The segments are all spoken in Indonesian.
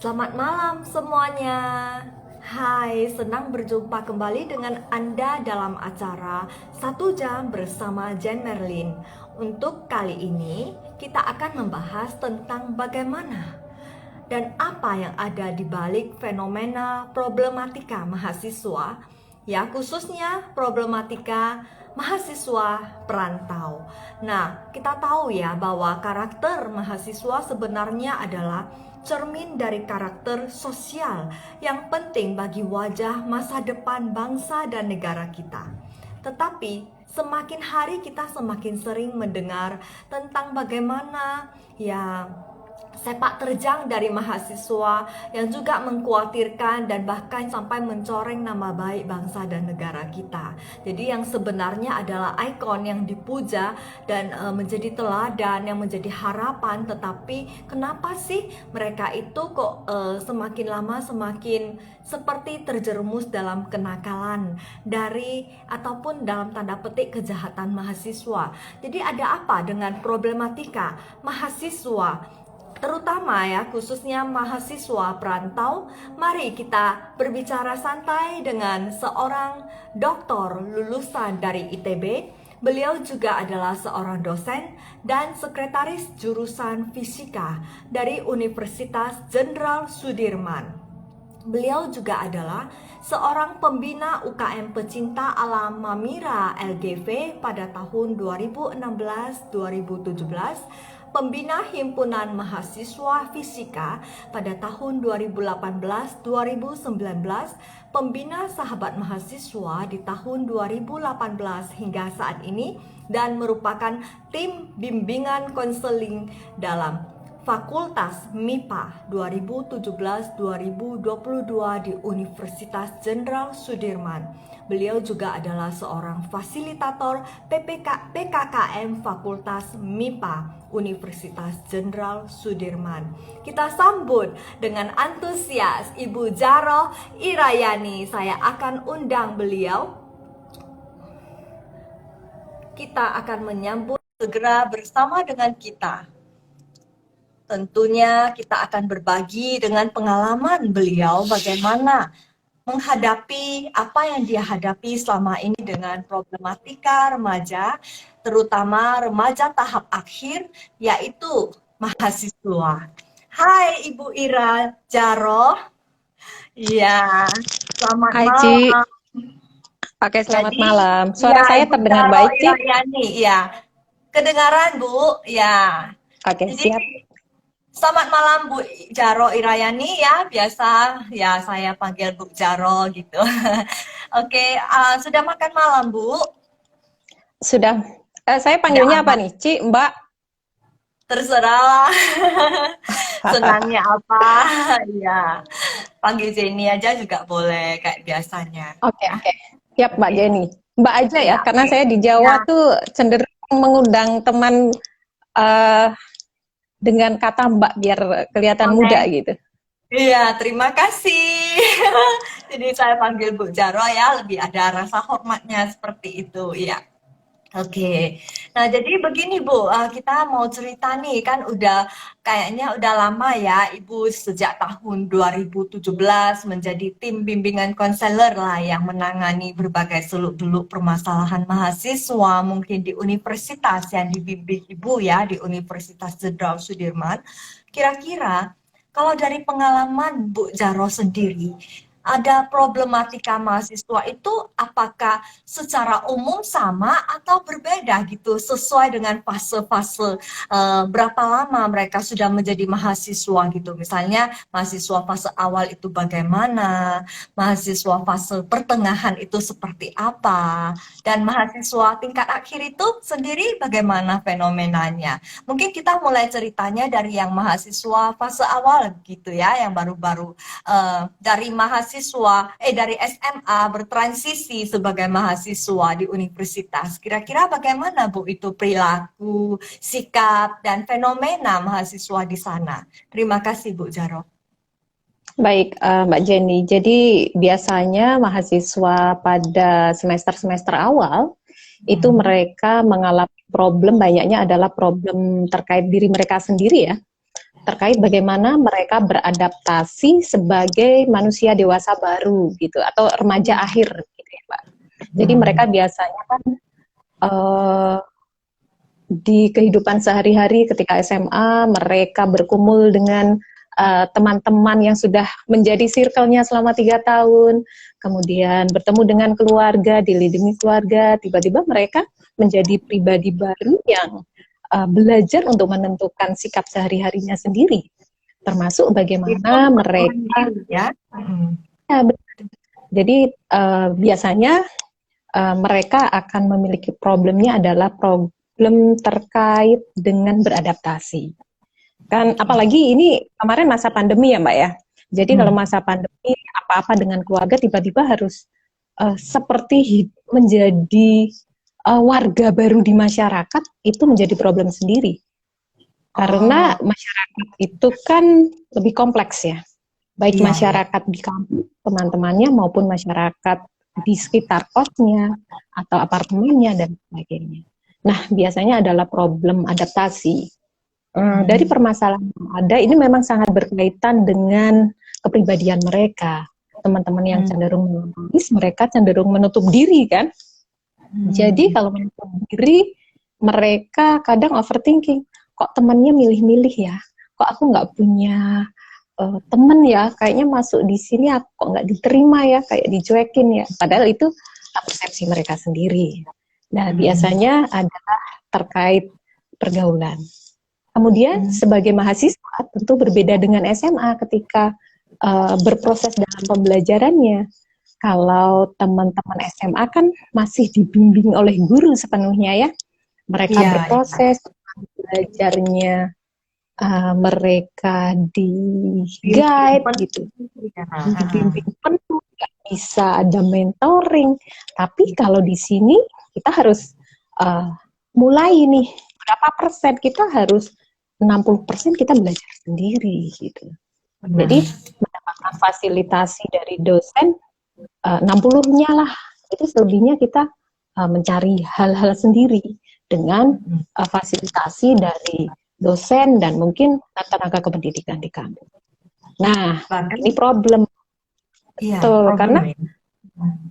Selamat malam semuanya. Hai, senang berjumpa kembali dengan Anda dalam acara 1 jam bersama Jen Merlin. Untuk kali ini, kita akan membahas tentang bagaimana dan apa yang ada di balik fenomena problematika mahasiswa, ya khususnya problematika mahasiswa perantau. Nah, kita tahu ya bahwa karakter mahasiswa sebenarnya adalah cermin dari karakter sosial yang penting bagi wajah masa depan bangsa dan negara kita. Tetapi semakin hari kita semakin sering mendengar tentang bagaimana ya sepak terjang dari mahasiswa yang juga mengkhawatirkan dan bahkan sampai mencoreng nama baik bangsa dan negara kita. Jadi yang sebenarnya adalah ikon yang dipuja dan menjadi teladan, yang menjadi harapan, tetapi kenapa sih mereka itu kok semakin lama semakin seperti terjerumus dalam kenakalan dari ataupun dalam tanda petik kejahatan mahasiswa. Jadi ada apa dengan problematika mahasiswa, terutama ya khususnya mahasiswa perantau? Mari kita berbicara santai dengan seorang doktor lulusan dari ITB. Beliau juga adalah seorang dosen dan sekretaris jurusan fisika dari Universitas Jenderal Sudirman. Beliau juga adalah seorang pembina UKM pecinta alam Mamira LGV pada tahun 2016-2017, pembina Himpunan Mahasiswa Fisika pada tahun 2018-2019, pembina Sahabat Mahasiswa di tahun 2018 hingga saat ini, dan merupakan tim bimbingan konseling dalam Fakultas MIPA 2017-2022 di Universitas Jenderal Sudirman. Beliau juga adalah seorang fasilitator PKKM Fakultas MIPA Universitas Jenderal Sudirman. Kita sambut dengan antusias Ibu Jaroh Irayani. Saya akan undang beliau. Kita akan menyambut segera bersama dengan kita. Tentunya kita akan berbagi dengan pengalaman beliau bagaimana menghadapi apa yang dia hadapi selama ini dengan problematika remaja, terutama remaja tahap akhir, yaitu mahasiswa. Hai Ibu Ira Jaroh. Ya, selamat Hai Ci, malam. oke selamat Jadi, malam. ya Suara saya Ibu terdengar Jaroh baik Ci? Irayani, ya. Kedengaran Bu, ya. Oke Jadi siap. selamat malam Bu Jaro Irayani ya, biasa ya saya panggil Bu Jaro gitu. Oke, sudah makan malam Bu? Sudah, saya Sudah panggilnya apa aman? nih? Ci, Mbak? Terserah senangnya apa. Ya, panggil Jenny aja juga boleh kayak biasanya Oke, ya. oke. Siap Mbak Oke, Jenny. Mbak aja ya, ya karena oke. saya di Ya, Jawa tuh cenderung mengundang teman eh, dengan kata Mbak biar kelihatan muda oke. gitu. Iya, terima kasih. Jadi saya panggil Bu Jaro ya, lebih ada rasa hormatnya seperti itu. Iya. Oke, nah jadi begini Bu, kita mau cerita nih kan kayaknya udah lama ya Ibu sejak tahun 2017 menjadi tim bimbingan konselor lah yang menangani berbagai seluk-beluk permasalahan mahasiswa mungkin di universitas yang dibimbing Ibu ya di Universitas Jenderal Sudirman. Kira-kira kalau dari pengalaman Bu Jaro sendiri, ada problematika mahasiswa itu apakah secara umum sama atau berbeda gitu sesuai dengan fase-fase berapa lama mereka sudah menjadi mahasiswa gitu. Misalnya mahasiswa fase awal itu bagaimana, mahasiswa fase pertengahan itu seperti apa, dan mahasiswa tingkat akhir itu sendiri bagaimana fenomenanya. Mungkin kita mulai ceritanya dari yang mahasiswa fase awal gitu ya, yang baru-baru dari dari SMA bertransisi sebagai mahasiswa di universitas. Kira-kira bagaimana Bu itu perilaku, sikap, dan fenomena mahasiswa di sana? Terima kasih Bu Jaro. Baik, Mbak Jenny. Jadi biasanya mahasiswa pada semester-semester awal itu Hmm. mereka mengalami problem, banyaknya adalah problem terkait diri mereka sendiri ya. terkait bagaimana mereka beradaptasi sebagai manusia dewasa baru gitu atau remaja akhir gitu ya Mbak. Jadi mereka biasanya kan di kehidupan sehari-hari ketika SMA mereka berkumpul dengan teman-teman yang sudah menjadi circle-nya selama 3 tahun, kemudian bertemu dengan keluarga, dilindungi keluarga, tiba-tiba mereka menjadi pribadi baru yang belajar untuk menentukan sikap sehari-harinya sendiri, termasuk bagaimana mereka. Ya. Ya, jadi biasanya mereka akan memiliki problemnya adalah problem terkait dengan beradaptasi. Kan apalagi ini kemarin masa pandemi ya Mbak ya. Jadi kalau masa pandemi apa-apa dengan keluarga tiba-tiba harus seperti menjadi warga baru di masyarakat, itu menjadi problem sendiri. Karena masyarakat itu kan lebih kompleks ya. Baik masyarakat di kampung, teman-temannya maupun masyarakat di sekitar kosnya atau apartemennya dan sebagainya. Nah, biasanya adalah problem adaptasi. Dari permasalahan yang ada, ini memang sangat berkaitan dengan kepribadian mereka. Teman-teman yang cenderung menangis, mereka cenderung menutup diri kan. Jadi kalau menutup diri, mereka kadang overthinking. Kok temannya milih-milih ya? Kok aku nggak punya temen ya? Kayaknya masuk di sini aku kok nggak diterima ya? Kayak dicuekin ya? Padahal itu persepsi mereka sendiri. Nah, biasanya adalah terkait pergaulan. Kemudian sebagai mahasiswa tentu berbeda dengan SMA ketika berproses dalam pembelajarannya. Kalau teman-teman SMA kan masih dibimbing oleh guru sepenuhnya ya. Mereka berproses belajarnya, mereka di guide gitu, dibimbing penuh, nggak bisa ada mentoring. Tapi kalau di sini kita harus mulai nih, berapa persen kita harus 60% kita belajar sendiri gitu. Jadi mendapatkan fasilitasi dari dosen 60-nya lah. Itu selebihnya kita mencari hal-hal sendiri dengan fasilitasi dari dosen dan mungkin tenaga kependidikan di kampus. Nah, ini problem. Betul, karena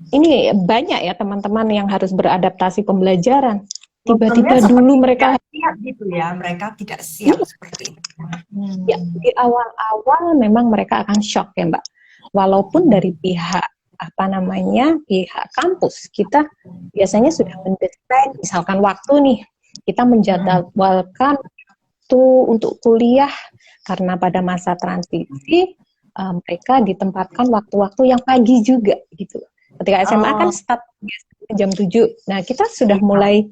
ini banyak ya teman-teman yang harus beradaptasi pembelajaran. Tiba-tiba dulu mereka siap gitu ya, mereka tidak siap seperti itu. Ya, di awal-awal memang mereka akan shock ya Mbak. Walaupun dari pihak pihak kampus kita biasanya sudah mendesain misalkan waktu nih, kita menjadwalkan waktu untuk kuliah karena pada masa transisi mereka ditempatkan waktu-waktu yang pagi juga gitu. Ketika SMA kan start jam 7. Nah, kita sudah mulai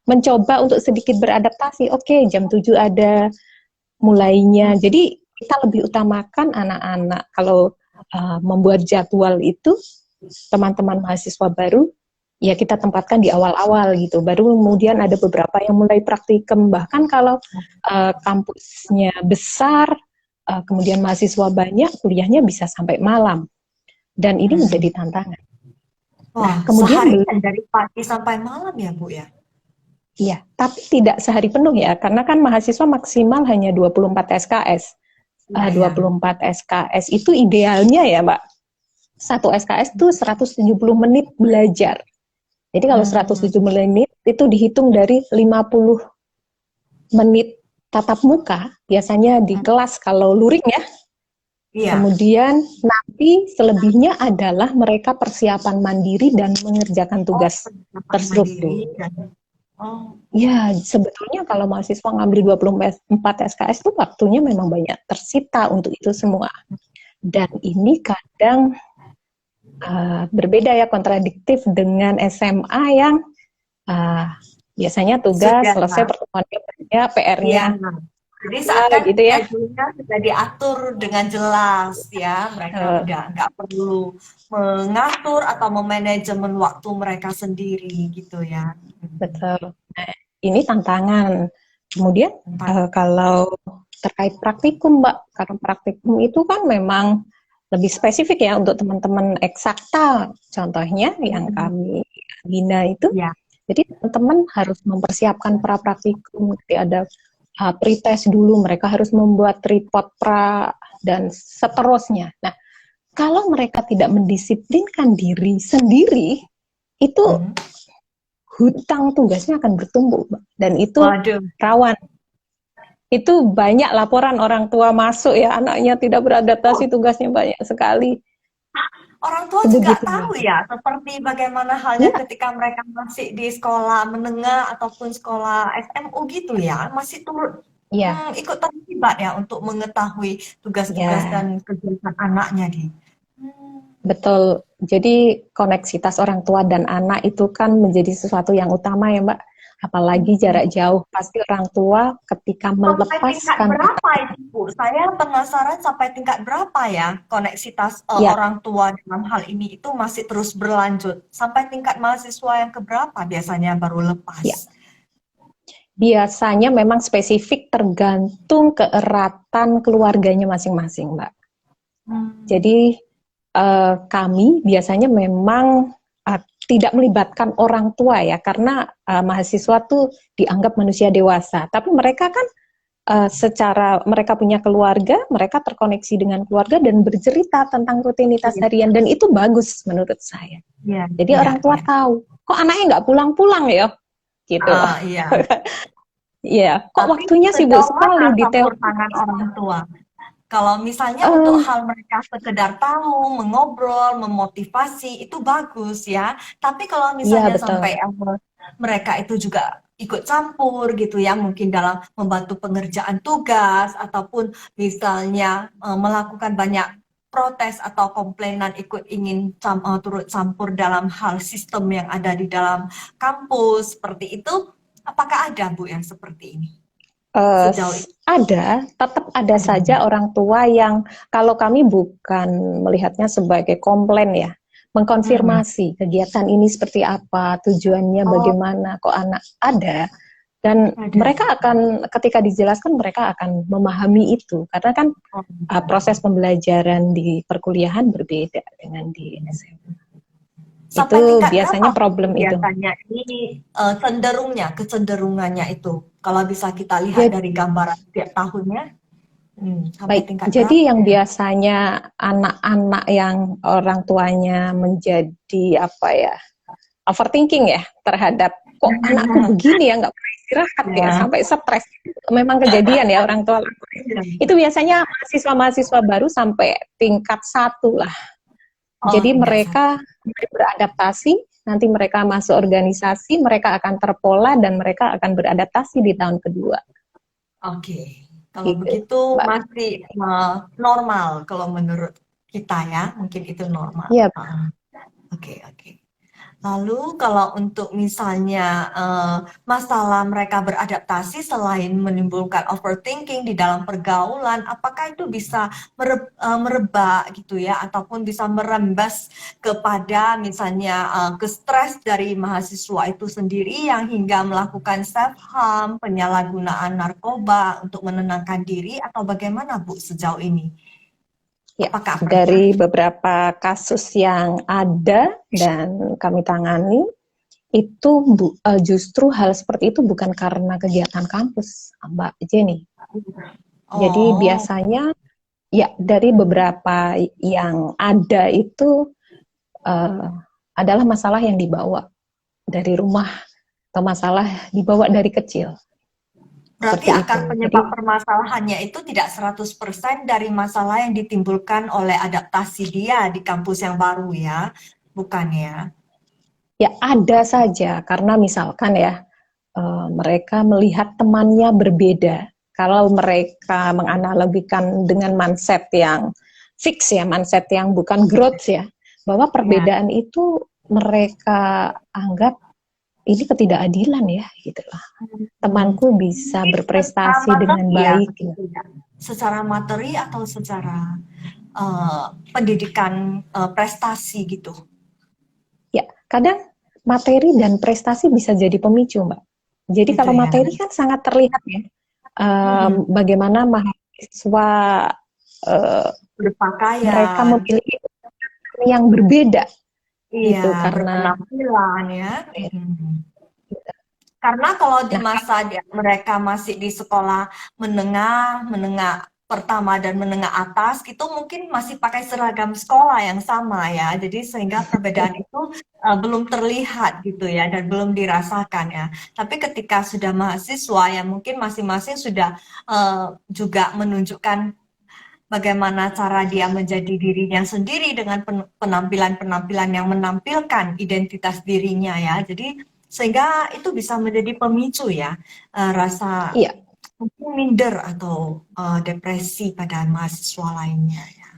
mencoba untuk sedikit beradaptasi. Oke, jam 7 ada mulainya. Jadi kita lebih utamakan anak-anak kalau membuat jadwal itu, teman-teman mahasiswa baru ya kita tempatkan di awal-awal gitu. Baru kemudian ada beberapa yang mulai praktikum. Bahkan kalau kampusnya besar, kemudian mahasiswa banyak, kuliahnya bisa sampai malam. Dan ini menjadi tantangan. Wah, kemudian dari pagi sampai malam ya Bu ya? Iya, tapi tidak sehari penuh ya, karena kan mahasiswa maksimal hanya 24 SKS. 24 SKS itu idealnya ya Mbak. Satu SKS itu 170 menit belajar. Jadi kalau 170 menit itu dihitung dari 50 menit tatap muka, biasanya di kelas kalau luring ya. Kemudian nanti selebihnya adalah mereka persiapan mandiri dan mengerjakan tugas terstruktur. Ya, sebetulnya kalau mahasiswa ngambil 24 SKS itu waktunya memang banyak tersita untuk itu semua. Dan ini kadang berbeda ya, kontradiktif dengan SMA yang biasanya tugas selesai pertemuannya banyak, PR-nya. Jadi saat gitu ya, sudah diatur dengan jelas ya, mereka udah nggak perlu mengatur atau memanajemen waktu mereka sendiri gitu ya. Betul. Nah, ini tantangan. Kemudian kalau terkait praktikum Mbak, karena praktikum itu kan memang lebih spesifik ya untuk teman-teman eksakta. Contohnya yang kami bina itu, jadi teman-teman harus mempersiapkan pra praktikum, ada pretest dulu, mereka harus membuat report dan seterusnya. Nah, kalau mereka tidak mendisiplinkan diri sendiri, itu hutang tugasnya akan bertumpuk, Mbak. Dan itu Waduh. rawan. Itu banyak laporan orang tua masuk ya, anaknya tidak beradaptasi, tugasnya banyak sekali. Orang tua juga Sebegitunya. tahu ya, seperti bagaimana halnya Ya, ketika mereka masih di sekolah menengah ataupun sekolah SMU gitu ya, masih turut ya, ikut terlibat ya untuk mengetahui tugas-tugas ya, dan kegiatan anaknya di. Hmm, betul. Jadi koneksitas orang tua dan anak itu kan menjadi sesuatu yang utama ya, Mbak. Apalagi hmm. jarak jauh, pasti orang tua ketika Sampai tingkat melepaskan kita. berapa itu, Bu? Saya penasaran sampai tingkat berapa ya koneksitas Ya, orang tua dalam hal ini itu masih terus berlanjut. Sampai tingkat mahasiswa yang keberapa biasanya baru lepas? ya. Biasanya memang spesifik tergantung keeratan keluarganya masing-masing, Mbak. Hmm. Jadi kami biasanya memang tidak melibatkan orang tua ya, karena mahasiswa tuh dianggap manusia dewasa. Tapi mereka kan secara mereka punya keluarga, mereka terkoneksi dengan keluarga dan bercerita tentang rutinitas Iya, harian, dan itu bagus menurut saya. iya, Jadi iya, orang tua iya. tahu, kok anaknya nggak pulang-pulang ya, gitu loh. Iya. Iya, kok Tapi waktunya sibuk sejauh mana sekali di campur telepon. tangan orang tua? Kalau misalnya untuk Eh, hal mereka sekedar tahu, mengobrol, memotivasi, itu bagus ya. Tapi kalau iya misalnya betul. sampai mereka itu juga ikut campur gitu ya, mungkin dalam membantu pengerjaan tugas ataupun misalnya melakukan banyak protes atau komplainan ikut ingin turut campur dalam hal sistem yang ada di dalam kampus seperti itu. Apakah ada Bu yang seperti ini Eh, sejauh ini? tetap ada Ada. saja orang tua yang kalau kami bukan melihatnya sebagai komplain ya, Hmm. mengkonfirmasi kegiatan ini seperti apa, tujuannya Oh, bagaimana, kok anak ada, dan ada. mereka akan ketika dijelaskan mereka akan memahami itu karena kan Oh, proses pembelajaran di perkuliahan berbeda dengan di SMA. sampai Itu tingkat berapa biasanya problem itu. biasanya ini kecenderungannya itu? Kalau bisa kita lihat Jadi dari gambaran tiap tahunnya, sampai baik, tingkat berapa jadi yang ya? biasanya anak-anak yang orang tuanya menjadi apa ya, overthinking ya terhadap kok anakku begini ya, nggak pernah istirahat ya, Ya, sampai stres. Memang kejadian ya orang tua lakuin. ya. Itu biasanya mahasiswa-mahasiswa baru sampai tingkat 1 lah. Oh, Jadi tingkat satu. mereka beradaptasi, nanti mereka masuk organisasi, mereka akan terpola dan mereka akan beradaptasi di tahun kedua. Oke, kalau Gitu, begitu Mbak. masih normal kalau menurut kita ya, mungkin itu normal. Iya, Oke, oke. Lalu kalau untuk misalnya masalah mereka beradaptasi selain menimbulkan overthinking di dalam pergaulan, apakah itu bisa merebak gitu ya, ataupun bisa merembes kepada misalnya ke stres dari mahasiswa itu sendiri yang hingga melakukan self harm, penyalahgunaan narkoba untuk menenangkan diri atau bagaimana Bu sejauh ini? ya, Apakah pernah? dari beberapa kasus yang ada dan kami tangani, itu justru hal seperti itu bukan karena kegiatan kampus, Mbak Jenny. Jadi Oh, biasanya ya dari beberapa yang ada itu uh, adalah masalah yang dibawa dari rumah atau masalah dibawa dari kecil. berarti Seperti akar itu. Jadi penyebab permasalahannya itu tidak 100% dari masalah yang ditimbulkan oleh adaptasi dia di kampus yang baru ya, bukan ya? ya ada saja karena misalkan ya mereka melihat temannya berbeda. Kalau mereka menganalogikan dengan mindset yang fix ya, mindset yang bukan growth ya, bahwa Ya. perbedaan itu mereka anggap ini ketidakadilan ya, gitu lah. Hmm. Temanku bisa Ini secara berprestasi dengan materi ya, baik. Gitu. begitu ya. Secara materi atau secara pendidikan prestasi gitu. Ya, kadang materi dan prestasi bisa jadi pemicu, Mbak. Jadi Gitu kalau ya. materi kan sangat terlihat ya, Hmm. bagaimana mahasiswa mereka Berpakaian, memiliki yang berbeda iya, gitu karena berpenampilan ya. Hmm. Karena kalau di Nah, masa mereka masih di sekolah menengah, menengah pertama dan menengah atas, itu mungkin masih pakai seragam sekolah yang sama ya. Jadi sehingga perbedaan itu belum terlihat gitu ya dan belum dirasakan ya. Tapi ketika sudah mahasiswa yang mungkin masing-masing sudah juga menunjukkan bagaimana cara dia menjadi dirinya sendiri dengan penampilan-penampilan yang menampilkan identitas dirinya ya. Jadi sehingga itu bisa menjadi pemicu ya, rasa iya, mungkin minder atau depresi pada mahasiswa lainnya ya.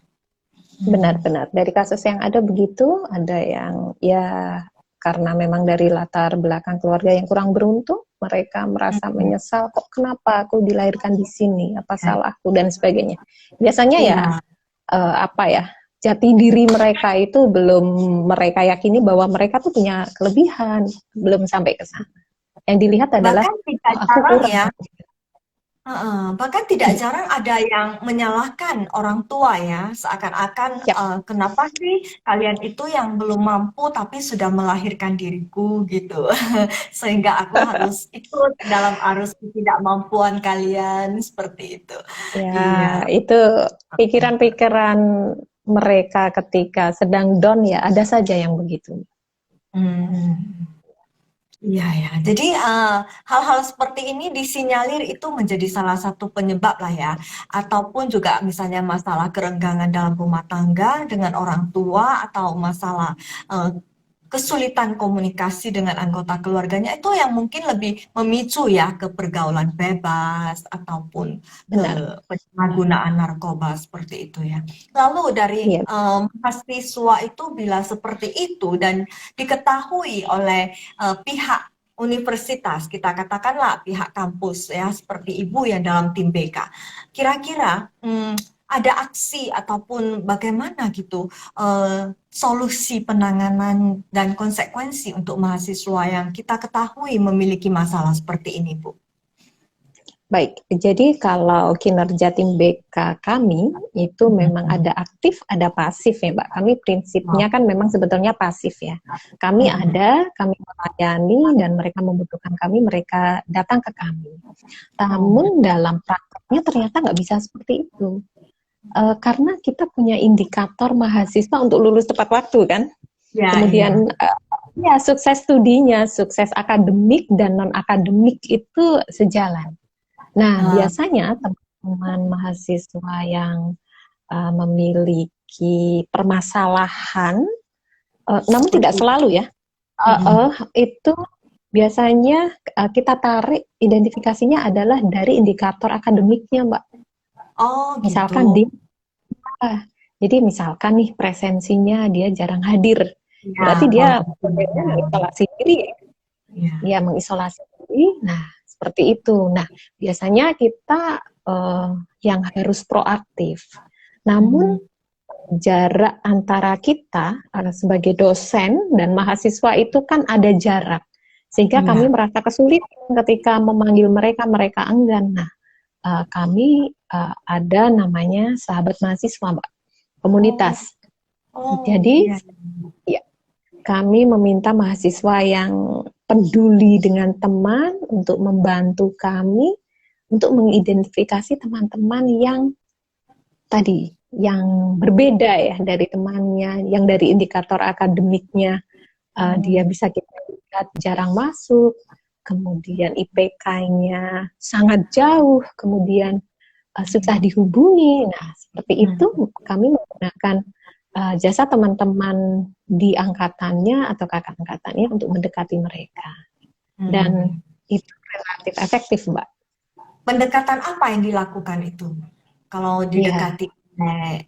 Hmm. benar-benar. Dari kasus yang ada begitu, ada yang ya karena memang dari latar belakang keluarga yang kurang beruntung, mereka merasa Hmm. menyesal, kok kenapa aku dilahirkan di sini, apa Ya. salahku dan sebagainya. Biasanya ya Iya. apa ya, jati diri mereka itu belum mereka yakini bahwa mereka tuh punya kelebihan, belum sampai ke sana. Yang dilihat adalah Bahkan tidak oh, aku jarang kurang. ya. Bahkan tidak jarang ada yang menyalahkan orang tua ya, seakan-akan Ya, kenapa sih kalian itu yang belum mampu tapi sudah melahirkan diriku gitu, sehingga aku harus ikut dalam arus ketidakmampuan kalian seperti itu. ya Iya. itu pikiran-pikiran mereka ketika sedang down ya ada saja yang begitu. Hmm. Iya ya, jadi hal-hal seperti ini disinyalir itu menjadi salah satu penyebab lah ya, ataupun juga misalnya masalah kerenggangan dalam rumah tangga dengan orang tua atau masalah eh, kesulitan komunikasi dengan anggota keluarganya itu yang mungkin lebih memicu ya ke pergaulan bebas ataupun ke Benar. penyalahgunaan narkoba seperti itu ya. Lalu dari Iya, mahasiswa itu bila seperti itu dan diketahui oleh pihak universitas, kita katakanlah pihak kampus ya, seperti ibu yang dalam tim BK. Kira-kira ada aksi ataupun bagaimana gitu solusi penanganan dan konsekuensi untuk mahasiswa yang kita ketahui memiliki masalah seperti ini, Bu? baik. Jadi kalau kinerja tim BK kami itu memang ada aktif, ada pasif ya, Mbak. Kami prinsipnya kan memang sebetulnya pasif ya. Kami ada, kami melayani dan mereka membutuhkan kami, mereka datang ke kami. Namun dalam prakteknya ternyata nggak bisa seperti itu. Karena kita punya indikator mahasiswa untuk lulus tepat waktu kan. Ya, iya. Kemudian ya sukses studinya, sukses akademik dan non akademik itu sejalan. Nah, Ah, biasanya teman-teman mahasiswa yang memiliki permasalahan, namun tidak seperti selalu ya, mm-mm. itu biasanya kita tarik identifikasinya adalah dari indikator akademiknya, Mbak. Oh, gitu. Misalkan dia, jadi misalkan nih presensinya dia jarang hadir, Ya, berarti dia kondisinya. mengisolasi diri ya. Ya. Dia mengisolasi diri. Nah, seperti itu. Nah, biasanya kita yang harus proaktif. Namun Mm. jarak antara kita sebagai dosen dan mahasiswa itu kan ada jarak. Sehingga kami Iya. merasa kesulitan ketika memanggil mereka, mereka enggan. Nah, kami ada namanya sahabat mahasiswa, Mbak, Oh, komunitas. oh, Jadi, iya. ya, kami meminta mahasiswa yang peduli dengan teman untuk membantu kami untuk mengidentifikasi teman-teman yang tadi yang berbeda ya dari temannya, yang dari indikator akademiknya dia Hmm. bisa kita lihat jarang masuk, kemudian IPK-nya sangat jauh, kemudian susah dihubungi. Nah, seperti itu Hmm. kami menggunakan jasa teman-teman di angkatannya atau kakak angkatannya untuk mendekati mereka. Dan Hmm. itu relatif efektif, Mbak. Pendekatan apa yang dilakukan itu? Kalau Iya, didekati oleh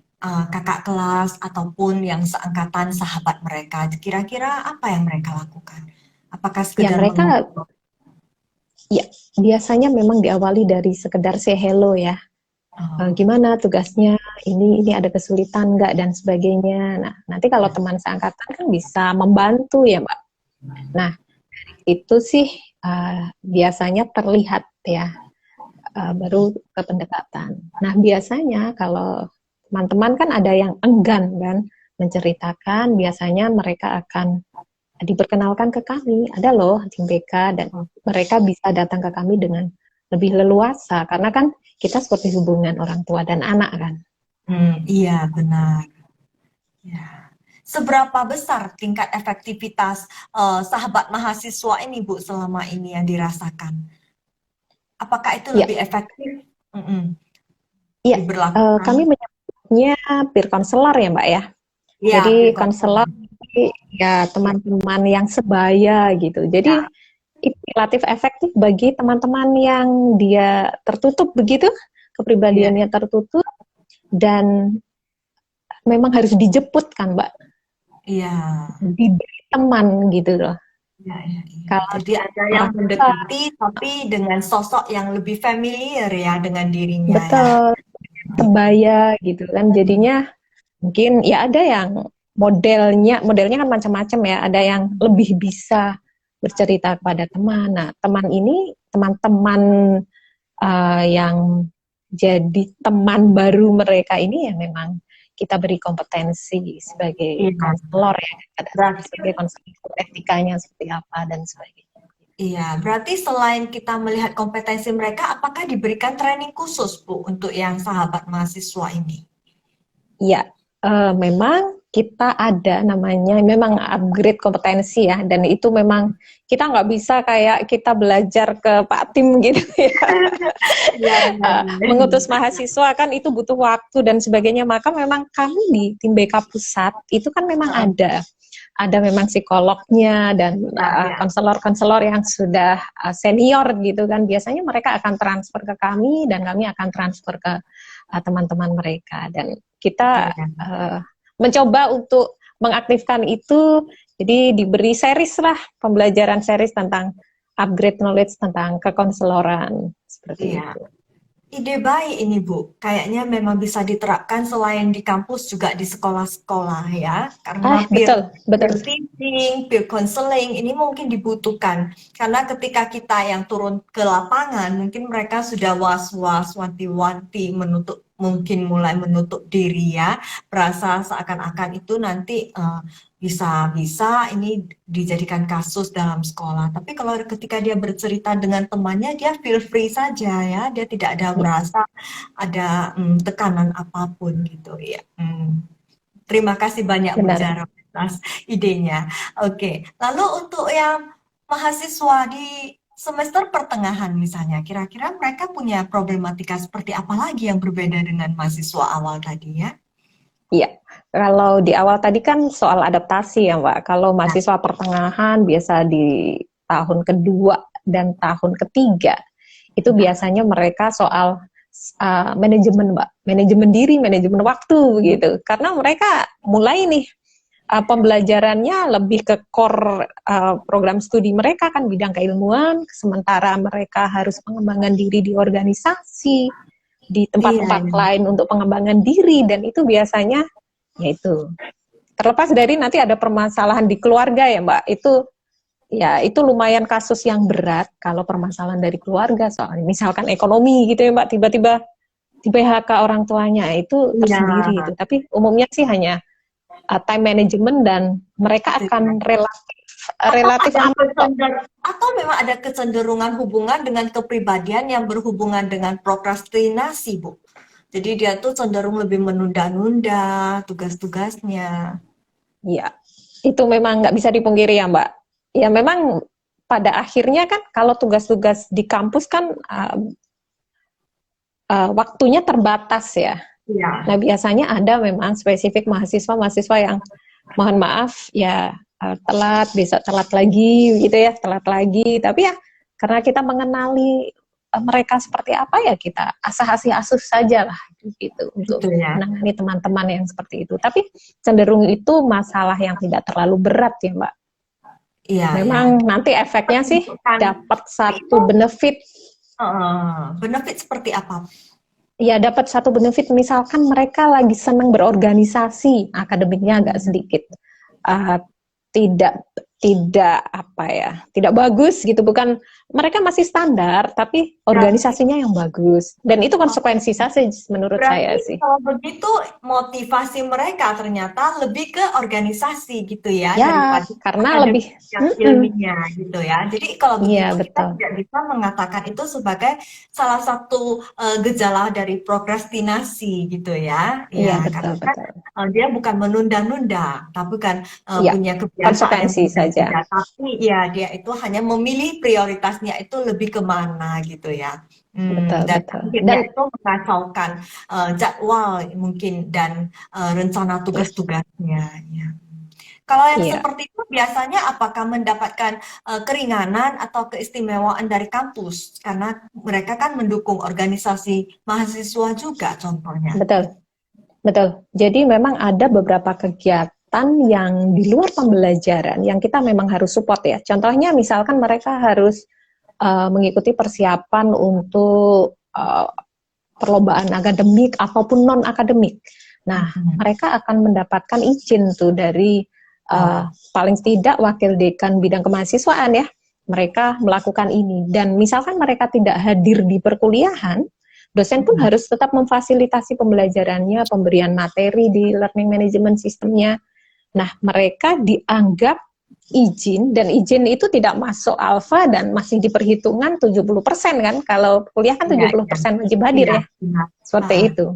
kakak kelas ataupun yang seangkatan sahabat mereka, kira-kira apa yang mereka lakukan? Apakah ya sekedar mereka mengobrol? ya biasanya memang diawali dari sekedar say hello ya. Oh, Gimana tugasnya? Ini ada kesulitan nggak dan sebagainya. Nah, nanti kalau teman seangkatan kan bisa membantu ya, Mbak. Nah, itu sih biasanya terlihat ya, baru ke pendekatan. Nah, biasanya kalau teman-teman kan ada yang enggan kan menceritakan, biasanya mereka akan diperkenalkan ke kami, ada loh tim BK, dan mereka bisa datang ke kami dengan lebih leluasa, karena kan kita seperti hubungan orang tua dan anak kan. Iya, benar. Ya. Seberapa besar tingkat efektivitas sahabat mahasiswa ini, Bu, selama ini yang dirasakan? Apakah itu Ya, lebih efektif ya, diberlakukan? kami menyebutnya peer counselor ya Mbak ya. Ya, Jadi peer konselor counseling. ya teman-teman yang sebaya gitu. Jadi Ya, itu relatif efektif bagi teman-teman yang dia tertutup begitu, iya, kepribadiannya tertutup, dan memang harus dijemput kan Mbak, iya. diberi teman gitu loh. Iya, iya, iya. Kalau Jadi ada yang orang tua, mendekati tapi dengan sosok yang lebih familiar ya dengan dirinya ya. betul, sebaya gitu kan, jadinya mungkin ya ada yang modelnya kan macam-macam ya, ada yang lebih bisa bercerita kepada teman. Nah, teman ini, teman-teman yang jadi teman baru mereka ini ya memang kita beri kompetensi sebagai Iya, konselor ya, berarti sebagai konselor etikanya seperti apa dan sebagainya. iya, berarti selain kita melihat kompetensi mereka, apakah diberikan training khusus, Bu, untuk yang sahabat mahasiswa ini? Ya, memang kita ada namanya, memang upgrade kompetensi ya, dan itu memang kita nggak bisa kayak kita belajar ke Pak Tim gitu ya. Iya, iya, Mengutus iya. mahasiswa kan itu butuh waktu dan sebagainya, maka memang kami di tim BK Pusat itu kan memang Heeh, ada memang psikolognya dan iya, iya. konselor-konselor yang sudah senior gitu kan, biasanya mereka akan transfer ke kami dan kami akan transfer ke teman-teman mereka, dan Gitu kita ya. mencoba untuk mengaktifkan itu, jadi diberi series lah, pembelajaran series tentang upgrade knowledge tentang kekonseloran seperti Iya. itu. Ide baik ini, Bu. Kayaknya memang bisa diterapkan selain di kampus juga di sekolah-sekolah ya. Karena peer Betul, betul. peer teaching, peer counseling ini mungkin dibutuhkan. Karena ketika kita yang turun ke lapangan, mungkin mereka sudah was-was, wanti-wanti, mungkin mulai menutup diri ya. Berasa seakan-akan itu nanti bisa-bisa ini dijadikan kasus dalam sekolah. Tapi kalau ketika dia bercerita dengan temannya, dia feel free saja ya. Dia tidak ada merasa ada tekanan apapun gitu ya. Terima kasih banyak Bu Benar. Jaro atas idenya. Oke, lalu untuk yang mahasiswa di semester pertengahan misalnya, kira-kira mereka punya problematika seperti apa lagi yang berbeda dengan mahasiswa awal tadi ya? Iya, kalau di awal tadi kan soal adaptasi ya Mbak. Kalau Nah, mahasiswa pertengahan biasa di tahun kedua dan tahun ketiga, itu nah, biasanya mereka soal manajemen Mbak, manajemen diri, manajemen waktu gitu. Karena mereka mulai nih pembelajarannya lebih ke core program studi mereka kan bidang keilmuan, sementara mereka harus pengembangan diri di organisasi, di iya, tempat-tempat iya. lain untuk pengembangan diri, dan itu biasanya yaitu terlepas dari nanti ada permasalahan di keluarga ya Mbak, itu ya itu lumayan kasus yang berat kalau permasalahan dari keluarga, soalnya misalkan ekonomi gitu ya Mbak, tiba-tiba di PHK orang tuanya, itu Iya, tersendiri itu. Tapi umumnya sih hanya time management, dan mereka gitu ya. akan Atau relatif ada aman kok. atau memang ada kecenderungan hubungan dengan kepribadian yang berhubungan dengan prokrastinasi, Bu. Jadi dia tuh cenderung lebih menunda-nunda tugas-tugasnya. Ya, itu memang nggak bisa dipungkiri ya Mbak. Ya memang pada akhirnya kan kalau tugas-tugas di kampus kan waktunya terbatas ya. Iya. Nah biasanya ada memang spesifik mahasiswa-mahasiswa yang mohon maaf ya telat, bisa telat lagi gitu ya, telat lagi. Tapi ya karena kita mengenali mereka seperti apa, ya kita asah-asih saja lah gitu untuk Gitu ya. menangani teman-teman yang seperti itu. Tapi cenderung itu masalah yang tidak terlalu berat ya Mbak. Iya, ya. Memang nanti efeknya sih Menunjukkan dapat itu satu benefit. benefit seperti apa? Ya dapat satu benefit, misalkan mereka lagi senang berorganisasi, akademiknya agak sedikit uh, tidak tidak apa ya, tidak bagus gitu, bukan, mereka masih standar tapi organisasinya yang bagus, dan itu konsekuensi saja menurut saya Berarti sih. kalau begitu motivasi mereka ternyata lebih ke organisasi gitu ya Ya, daripada karena akademik lebih, yang ilmiah gitu ya. Jadi kalau iya begitu kita betul, tidak bisa mengatakan itu sebagai salah satu gejala dari prokrastinasi gitu ya. iya Ya, betul karena kan betul, dia bukan menunda-nunda, tapi kan iya punya kebiasaan yang konsekuensi saja, berbeda. Tapi ya dia itu hanya memilih prioritasnya itu lebih kemana gitu ya. betul Dan betul, akhirnya dan itu mengacaukan jadwal mungkin dan rencana ya, tugas-tugasnya. Ya. Kalau yang iya. seperti itu biasanya apakah mendapatkan keringanan atau keistimewaan dari kampus? Karena mereka kan mendukung organisasi mahasiswa juga contohnya. Betul, betul. Jadi memang ada beberapa kegiatan yang di luar pembelajaran yang kita memang harus support ya. Contohnya misalkan mereka harus mengikuti persiapan untuk perlombaan akademik ataupun non akademik. Nah, Mhm. mereka akan mendapatkan izin tuh dari Oh, paling tidak wakil dekan bidang kemahasiswaan ya. Mereka melakukan ini, dan misalkan mereka tidak hadir di perkuliahan, dosen pun mhm. harus tetap memfasilitasi pembelajarannya, pemberian materi di learning management sistemnya. Nah, mereka dianggap izin, dan izin itu tidak masuk alfa dan masih diperhitungkan 70% kan. Kalau kuliah kan Iya, iya, 70% wajib hadir iya, ya. iya. Seperti Ah. itu.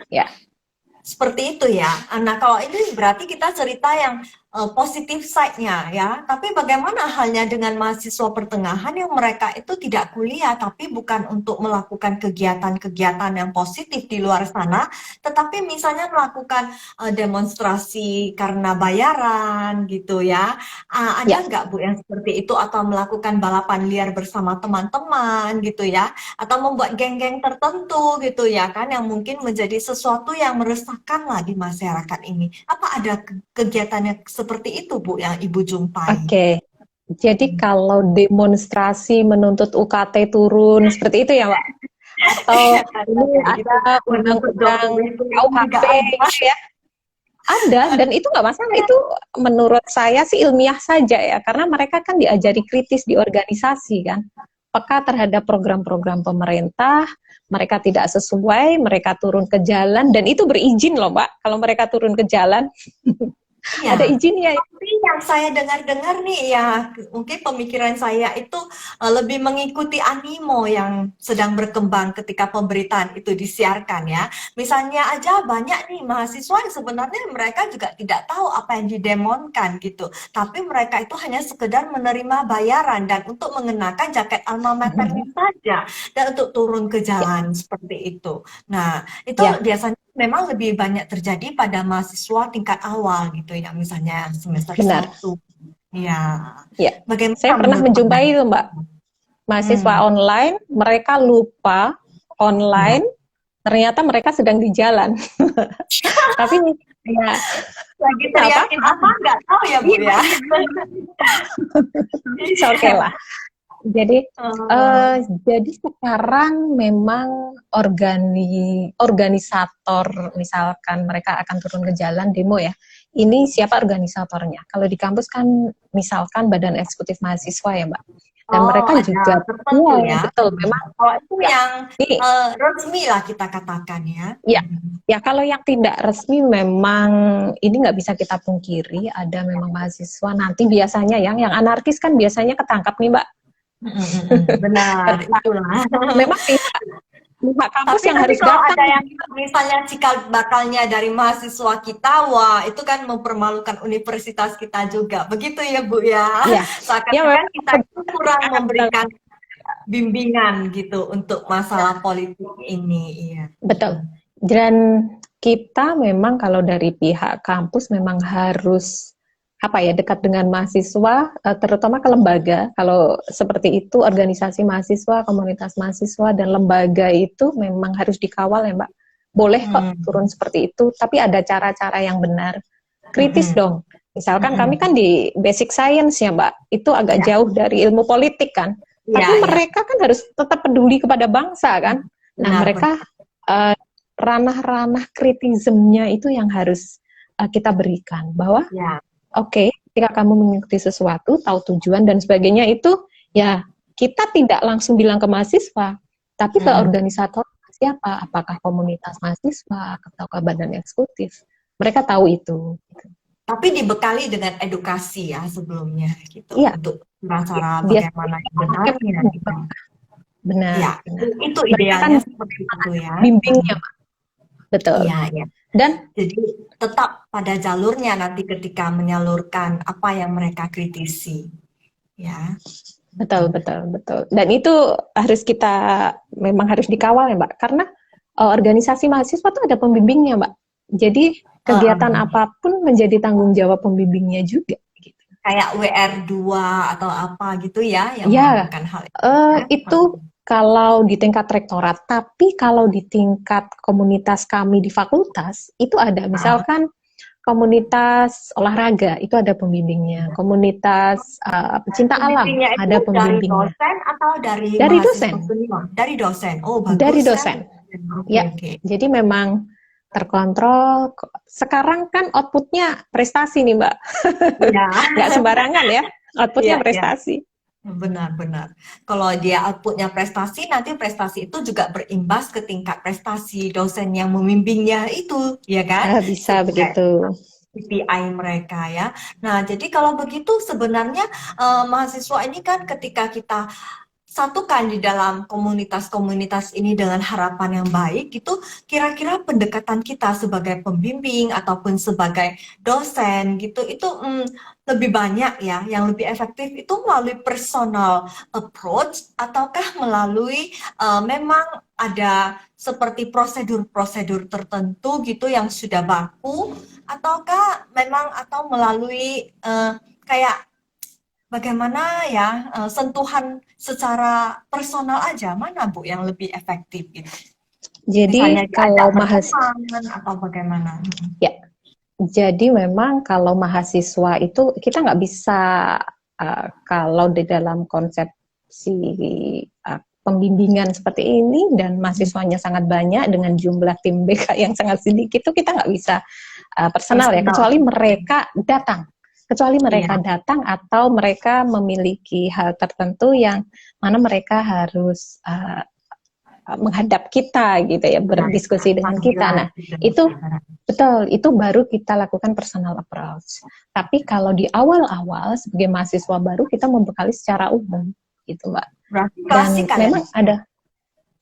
Ya, Seperti itu ya. Nah, kalau ini berarti kita cerita yang positif side-nya ya. Tapi bagaimana halnya dengan mahasiswa pertengahan yang mereka itu tidak kuliah, tapi bukan untuk melakukan kegiatan-kegiatan yang positif di luar sana, tetapi misalnya melakukan demonstrasi karena bayaran gitu ya. Ada ya. nggak Bu yang seperti itu atau melakukan balapan liar bersama teman-teman gitu ya? Atau membuat geng-geng tertentu gitu ya kan yang mungkin menjadi sesuatu yang meresahkan lah di masyarakat ini. Apa ada kegiatan yang seperti itu Bu yang Ibu jumpai? Oke. Jadi kalau demonstrasi menuntut UKT turun seperti itu ya, Pak? Atau Ada ini kayak gitu. ada Menuntut undang-undang Jokowi turun KUHP nggak ada. gitu ya? Ada, dan itu nggak masalah. Itu menurut saya sih ilmiah saja ya, karena mereka kan diajari kritis di organisasi kan. Peka terhadap program-program pemerintah, mereka tidak sesuai, mereka turun ke jalan, dan itu berizin loh, Mbak. Kalau mereka turun ke jalan, ada Iya. izinnya. Tapi yang saya dengar-dengar nih ya, mungkin pemikiran saya itu lebih mengikuti animo yang sedang berkembang ketika pemberitaan itu disiarkan ya. Misalnya aja banyak nih mahasiswa yang sebenarnya mereka juga tidak tahu apa yang didemonkan gitu. Tapi mereka itu hanya sekedar menerima bayaran dan untuk mengenakan jaket alma maternya saja dan untuk turun ke Ya, jalan seperti itu. Nah, itu ya, biasanya memang lebih banyak terjadi pada mahasiswa tingkat awal gitu ya, misalnya semester benar. 1. Ya, Ya, bagaimana saya pernah menurut menjumpai pandangan? itu, Mbak. Mahasiswa Hmm, online, mereka lupa ya. online, ternyata mereka sedang di jalan. Tapi ya, Lagi nggak teriakin apa-apa. apa nggak tahu ya Bu Iya, ya. it's okay lah. Jadi, Eh, jadi sekarang memang organisator, misalkan mereka akan turun ke jalan demo ya. Ini siapa organisatornya? Kalau di kampus kan misalkan Badan Eksekutif Mahasiswa ya, Mbak. Dan oh, mereka ada juga, tertentu iya ya. betul, memang Kalau itu ya. yang Ini resmi lah kita katakan ya. ya, ya kalau yang tidak resmi memang ini nggak bisa kita pungkiri, ada memang mahasiswa nanti biasanya yang anarkis kan biasanya ketangkap nih Mbak. Benar, Nah, itulah. memang pihak kampus Tapi yang nanti harus kalau datang. ada yang misalnya cikal bakalnya dari mahasiswa kita, wah itu kan mempermalukan universitas kita juga. Begitu ya Bu ya. Ya, ya Seakan-akan memang kita itu kurang memberikan bimbingan gitu untuk masalah politik ini. Iya. betul. Dan kita memang kalau dari pihak kampus memang harus apa ya, dekat dengan mahasiswa, terutama ke lembaga. Kalau seperti itu organisasi mahasiswa, komunitas mahasiswa dan lembaga itu memang harus dikawal ya Mbak. Boleh kok Hmm. turun seperti itu, tapi ada cara-cara yang benar. Kritis Mm-mm. dong. Misalkan kami Mm-mm. kan di basic science ya Mbak, itu agak Ya, jauh dari ilmu politik kan. iya, Tapi iya. mereka kan harus tetap peduli kepada bangsa kan. Nah Benar, benar. mereka ranah-ranah kritismnya itu yang harus kita berikan, bahwa Ya. oke, ketika kamu mengikuti sesuatu, tahu tujuan dan sebagainya itu, ya kita tidak langsung bilang ke mahasiswa, tapi ke organisator siapa, apakah komunitas mahasiswa atau ke badan eksekutif, mereka tahu itu. Tapi dibekali dengan edukasi ya sebelumnya gitu, Iya, untuk cara biasanya bagaimana yang benarnya gitu. benar. Ya, benar. itu Mereka kan idealnya seperti itu ya. bimbingnya, Pak. Betul. Iya, iya. Dan Jadi tetap pada jalurnya nanti ketika menyalurkan apa yang mereka kritisi. Ya. betul, betul, betul. Dan itu harus kita memang harus dikawal ya, Mbak, karena organisasi mahasiswa itu ada pembimbingnya, Mbak. Jadi kegiatan apapun menjadi tanggung jawab pembimbingnya juga. Gitu. Kayak WR2 atau apa gitu ya yang Ya, melakukan hal itu. itu kalau di tingkat rektorat, tapi kalau di tingkat komunitas kami di fakultas, itu ada misalkan komunitas olahraga, itu ada pembimbingnya. Komunitas pecinta alam, Pembimbingnya itu ada pembimbingnya. dari dosen atau dari dosen. senior? Dari dosen. Oh, bagus. Dari dosen. Kan? Ya, jadi memang terkontrol. Sekarang kan outputnya prestasi nih, Mbak. Ya. Nggak sembarangan ya, outputnya prestasi. Benar-benar. Kalau dia outputnya prestasi, nanti prestasi itu juga berimbas ke tingkat prestasi dosen yang membimbingnya itu, ya kan? Bisa begitu. KPI mereka ya. Nah, jadi kalau begitu sebenarnya mahasiswa ini kan ketika kita satukan di dalam komunitas-komunitas ini dengan harapan yang baik, gitu, kira-kira pendekatan kita sebagai pembimbing ataupun sebagai dosen gitu, itu lebih banyak ya, yang lebih efektif itu melalui personal approach ataukah melalui memang ada seperti prosedur-prosedur tertentu gitu yang sudah baku, ataukah memang atau melalui kayak bagaimana ya sentuhan secara personal aja, mana Bu yang lebih efektif gitu? Jadi Misalnya kalau mahasiswa atau bagaimana? Ya, jadi memang kalau mahasiswa itu kita nggak bisa kalau di dalam konsepsi pembimbingan seperti ini dan mahasiswanya sangat banyak dengan jumlah tim BK yang sangat sedikit, itu kita nggak bisa personal ya, kecuali mereka datang. Kecuali mereka datang atau mereka memiliki hal tertentu yang mana mereka harus menghadap kita gitu ya, berdiskusi dengan kita. Nah, itu betul, itu baru kita lakukan personal approach. Tapi kalau di awal-awal sebagai mahasiswa baru kita membekali secara umum gitu, Mbak. Dan memang ada,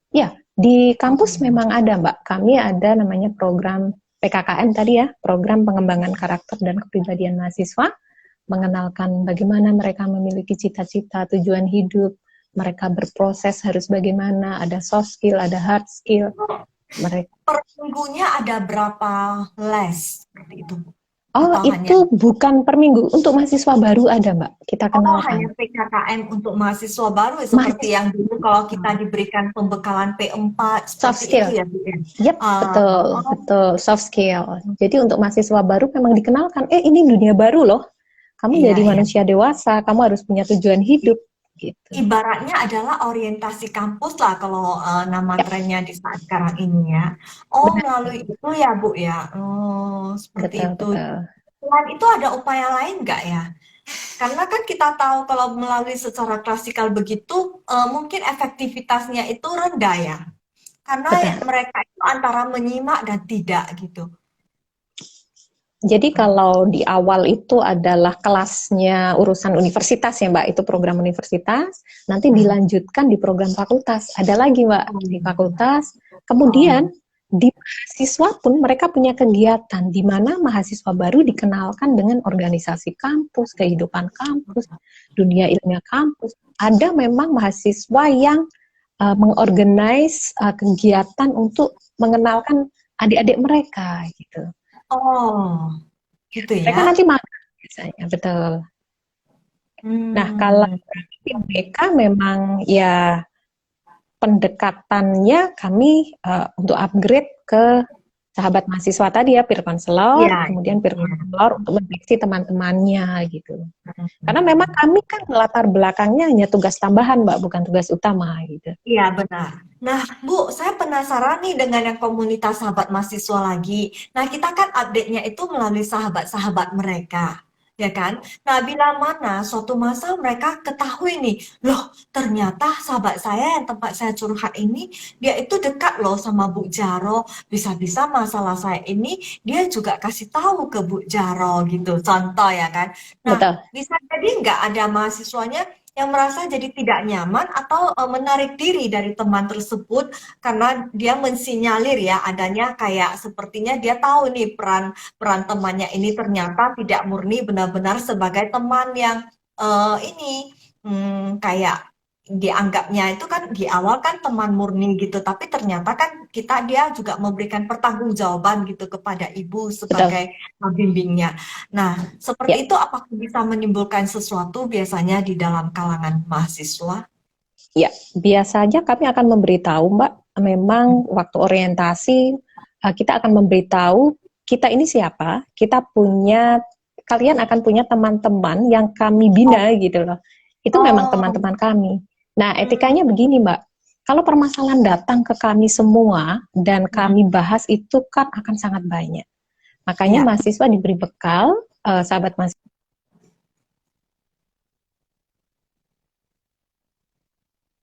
ya di kampus memang ada, Mbak. Kami ada namanya program PKKM tadi ya, program pengembangan karakter dan kepribadian mahasiswa, mengenalkan bagaimana mereka memiliki cita-cita, tujuan hidup, mereka berproses harus bagaimana, ada soft skill, ada hard skill. Mereka per minggunya ada berapa les seperti itu? Oh, itu bukan per minggu, untuk mahasiswa baru ada, Mbak. Kita kenalkan. Hanya PKKM untuk mahasiswa baru seperti yang dulu kalau kita diberikan pembekalan P4 soft skill. Itu ya, Yep, betul, soft skill. Jadi untuk mahasiswa baru memang dikenalkan, ini dunia baru loh. Kamu jadi manusia dewasa, kamu harus punya tujuan hidup. Gitu. Ibaratnya adalah orientasi kampus lah kalau nama trennya di saat sekarang ini ya. Oh, melalui itu ya Bu ya. Oh, seperti itu. Selain itu ada upaya lain nggak ya? Karena kan kita tahu kalau melalui secara klasikal begitu mungkin efektivitasnya itu rendah ya. Karena mereka itu antara menyimak dan tidak gitu. Jadi kalau di awal itu adalah kelasnya urusan universitas ya Mbak, itu program universitas, nanti dilanjutkan di program fakultas. Ada lagi Mbak di fakultas, kemudian di mahasiswa pun mereka punya kegiatan di mana mahasiswa baru dikenalkan dengan organisasi kampus, kehidupan kampus, dunia ilmiah kampus. Ada memang mahasiswa yang mengorganize kegiatan untuk mengenalkan adik-adik mereka gitu. Oh, gitu ya. Mereka nanti makan biasanya, betul. Nah, kalau mereka memang ya pendekatannya kami untuk upgrade ke sahabat mahasiswa tadi ya, peer counselor, kemudian peer counselor untuk mendeteksi teman-temannya gitu. Karena memang kami kan latar belakangnya hanya tugas tambahan Mbak, bukan tugas utama gitu. Iya benar. Nah Bu, saya penasaran nih dengan yang komunitas sahabat mahasiswa lagi. Nah kita kan update-nya itu melalui sahabat-sahabat mereka. ya kan? Nah, bila mana suatu masa mereka ketahui nih, loh ternyata sahabat saya yang tempat saya curhat ini, dia itu dekat loh sama Bu Jaro, bisa-bisa masalah saya ini dia juga kasih tahu ke Bu Jaro gitu, contoh ya kan. Nah, Betul. bisa jadi nggak ada mahasiswanya yang merasa jadi tidak nyaman atau menarik diri dari teman tersebut karena dia mensinyalir ya adanya kayak sepertinya dia tahu nih peran peran temannya ini ternyata tidak murni benar-benar sebagai teman yang ini kayak dianggapnya itu kan di awal kan teman murni gitu, tapi ternyata kan dia juga memberikan pertanggungjawaban gitu kepada ibu Betul. sebagai bimbingnya. Nah, seperti Ya. itu apakah bisa menimbulkan sesuatu biasanya di dalam kalangan mahasiswa? Ya, biasanya kami akan memberitahu, Mbak, memang waktu orientasi kita akan memberitahu kita ini siapa, kalian akan punya teman-teman yang kami bina gitu loh. Itu memang Oh, teman-teman kami. Nah, hmm, etikanya begini, Mbak. Kalau permasalahan datang ke kami semua dan hmm, kami bahas itu kan akan sangat banyak. Makanya ya. mahasiswa diberi bekal, sahabat mahasiswa.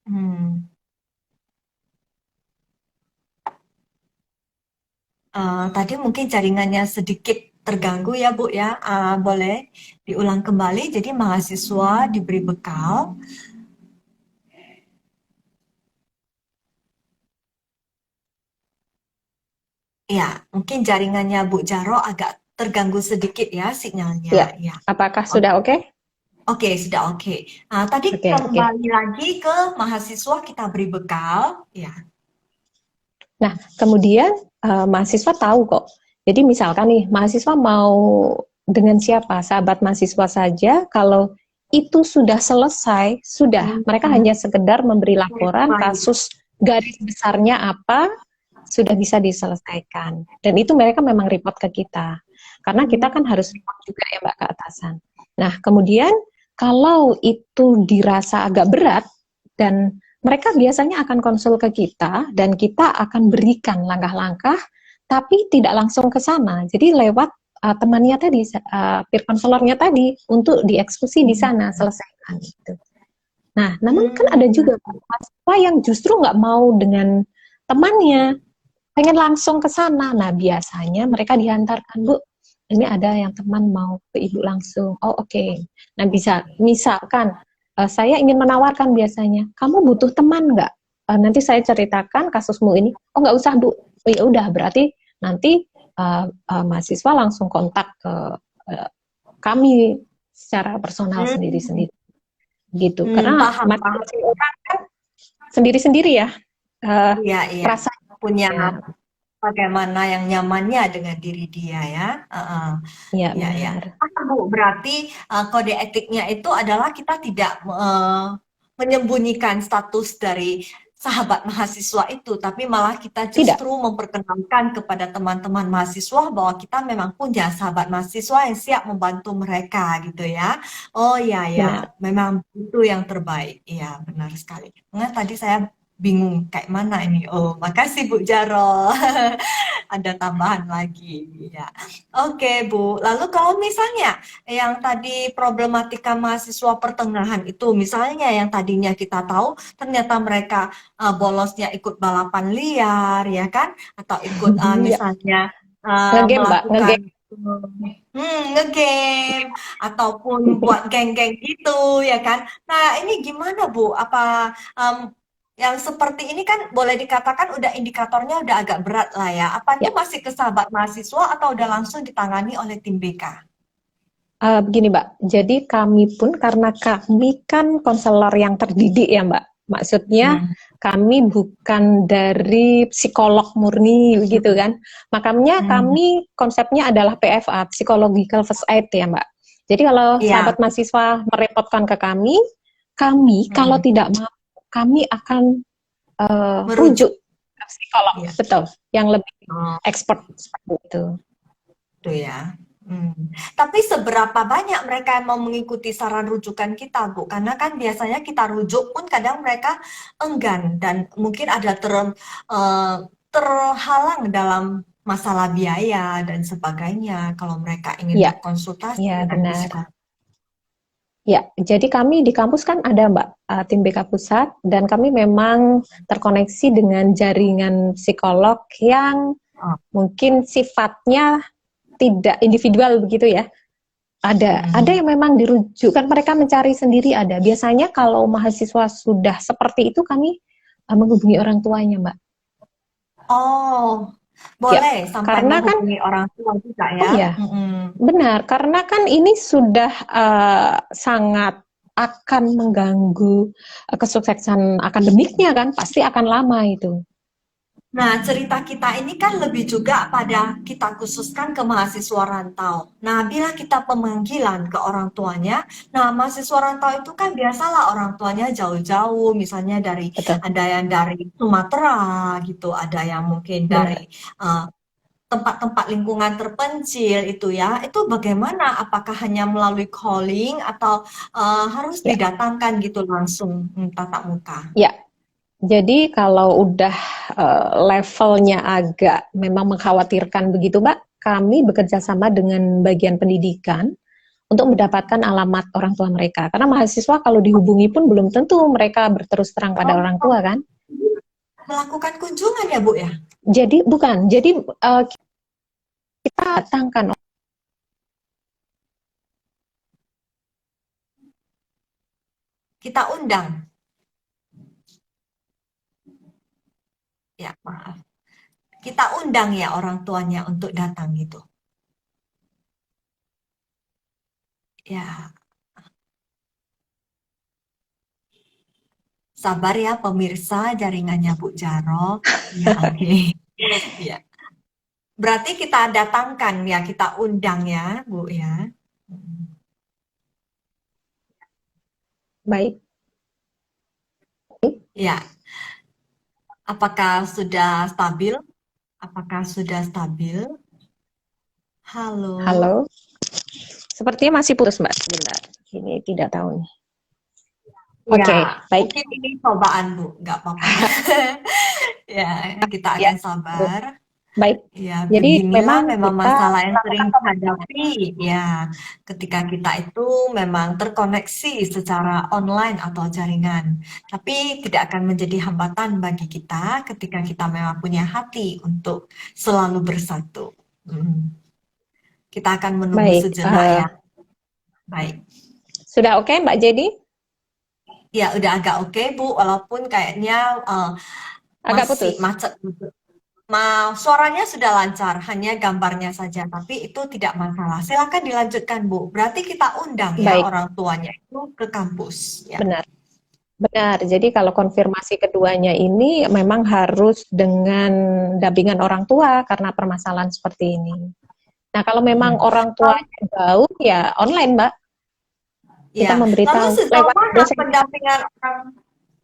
Hmm. Tadi mungkin jaringannya sedikit terganggu ya Bu ya. Boleh diulang kembali. Jadi mahasiswa diberi bekal. Ya, mungkin jaringannya Bu Jaro agak terganggu sedikit ya sinyalnya. Ya, Ya, apakah oke, sudah oke? oke, sudah oke. Tadi Oke, oke. kembali lagi ke mahasiswa kita beri bekal. Ya. Nah, kemudian mahasiswa tahu kok. Jadi misalkan nih, mahasiswa mau dengan siapa? Sahabat mahasiswa saja, kalau itu sudah selesai, sudah. Mereka Hmm, hanya sekedar memberi laporan baik. kasus garis besarnya apa, sudah bisa diselesaikan. Dan itu mereka memang report ke kita. Karena kita kan harus report juga ya Mbak ke atasan. Nah, kemudian kalau itu dirasa agak berat dan mereka biasanya akan konsul ke kita dan kita akan berikan langkah-langkah tapi tidak langsung ke sana. Jadi lewat temannya tadi, peer counselornya tadi untuk dieksekusi di sana, selesaikan gitu. Nah, namun kan ada Hmm, juga mahasiswa yang justru nggak mau dengan temannya, pengen langsung ke sana. Nah, biasanya mereka diantarkan, Bu, ini ada yang teman mau ke Ibu langsung. Oh, oke. Okay. Nah, misalkan saya ingin menawarkan biasanya, kamu butuh teman nggak? Nanti saya ceritakan kasusmu ini. Oh, nggak usah, Bu. Oh, ya udah, berarti nanti mahasiswa langsung kontak ke uh, kami secara personal hmm, sendiri-sendiri gitu. Karena paham, paham. masing-masing orang kan sendiri-sendiri ya Iya, iya. Punya rasanya. bagaimana yang nyamannya dengan diri dia ya. Heeh. Ya, Ya, ya. benar. Bu, berarti kode etiknya itu adalah kita tidak menyembunyikan status dari sahabat mahasiswa itu, tapi malah kita Tidak, justru memperkenalkan kepada teman-teman mahasiswa bahwa kita memang punya sahabat mahasiswa yang siap membantu mereka gitu ya. Oh ya ya, benar. memang itu yang terbaik. Iya, benar sekali. Nah, tadi saya bingung kayak mana ini. Oh, makasih Bu Jaro. Ada tambahan lagi ya. Oke, Bu. Lalu kalau misalnya yang tadi problematika mahasiswa pertengahan itu, misalnya yang tadinya kita tahu ternyata mereka bolosnya ikut balapan liar, ya kan? Atau ikut Ya, misalnya ngegame Mbak, melakukan ngegame. ngegame ataupun buat geng-geng gitu, ya kan? Nah, ini gimana, Bu? Apa yang seperti ini kan boleh dikatakan udah indikatornya udah agak berat lah ya. Apa itu Ya, masih ke sahabat mahasiswa atau udah langsung ditangani oleh tim BK? begini Mbak. Jadi kami pun karena kami kan konselor yang terdidik ya Mbak. Maksudnya Hmm. kami bukan dari psikolog murni gitu Hmm. kan. Makanya Hmm. kami konsepnya adalah PFA, Psychological First Aid ya Mbak. Jadi kalau Iya. sahabat mahasiswa merepotkan ke kami kalau Hmm. tidak mampu, kami akan rujuk Merujuk. ke psikolog, Iya. betul, yang lebih Oh, expert seperti itu. itu ya. Tapi seberapa banyak mereka yang mau mengikuti saran rujukan kita, Bu? Karena kan biasanya kita rujuk pun kadang mereka enggan dan mungkin ada terhalang dalam masalah biaya dan sebagainya kalau mereka ingin Ya, berkonsultasi ya dengan benar. psikolog. Ya, jadi kami di kampus kan ada Mbak, tim BK Pusat, dan kami memang terkoneksi dengan jaringan psikolog yang Oh, mungkin sifatnya tidak individual begitu ya. Ada mm. yang memang dirujukkan, mereka mencari sendiri ada. Biasanya kalau mahasiswa sudah seperti itu kami menghubungi orang tuanya, Mbak. Oh, Ya, boleh sampai karena kan, menghubungi orang tua juga oh ya. ya, Mm-mm. benar, karena kan ini sudah sangat akan mengganggu kesuksesan akademiknya kan, pasti akan lama itu. Nah, cerita kita ini kan lebih juga pada kita khususkan ke mahasiswa rantau. Nah, bila kita pemanggilan ke orang tuanya, nah mahasiswa rantau itu kan biasalah orang tuanya jauh-jauh, misalnya dari Betul, ada yang dari Sumatera gitu, ada yang mungkin dari benar. eh, tempat-tempat lingkungan terpencil itu ya. Itu bagaimana? Apakah hanya melalui calling atau harus Ya, didatangkan gitu langsung tatap muka? ya. Jadi kalau udah levelnya agak memang mengkhawatirkan begitu, Mbak, kami bekerja sama dengan bagian pendidikan untuk mendapatkan alamat orang tua mereka. Karena mahasiswa kalau dihubungi pun belum tentu mereka berterus terang pada orang Oh, tua kan. melakukan kunjungan ya, Bu ya? Jadi bukan, jadi kita datangkan, Kita undang. Ya, maaf. Kita undang ya orang tuanya untuk datang gitu. Ya, sabar ya pemirsa jaringannya Bu Jaro. Ya, oke. Ya. Berarti kita datangkan ya, kita undang ya, Bu ya. baik. Ya, apakah sudah stabil? Apakah sudah stabil? Halo. Halo, sepertinya masih putus Mbak, sebentar. Ini tidak tahu nih. Ya, Oke, baik. mungkin ini cobaan Bu, nggak apa-apa. Ya, kita Ya, akan sabar. baik. Ya, Jadi beginilah memang memang kita masalah yang sering melakukan pemanggilan. dihadapi. Ya, ketika kita itu memang terkoneksi secara online atau jaringan, tapi tidak akan menjadi hambatan bagi kita ketika kita memang punya hati untuk selalu bersatu. Hmm. Kita akan menunggu Baik, sejenak ya. Baik. sudah oke Mbak Jadi? Ya, udah agak oke, Bu, walaupun kayaknya Agak masih putus. macet. Suaranya sudah lancar, hanya gambarnya saja, tapi itu tidak masalah. Silakan dilanjutkan, Bu. Berarti kita undang ya Baik, orang tuanya itu ke kampus, ya. benar. Benar. Jadi kalau konfirmasi keduanya ini memang harus dengan dampingan orang tua karena permasalahan seperti ini. Nah, kalau memang Mm. orang Lalu, tuanya jauh ya online, Mbak. Kita ya. Lalu memberitahu sejauh lewat mana dosen. pendampingan orang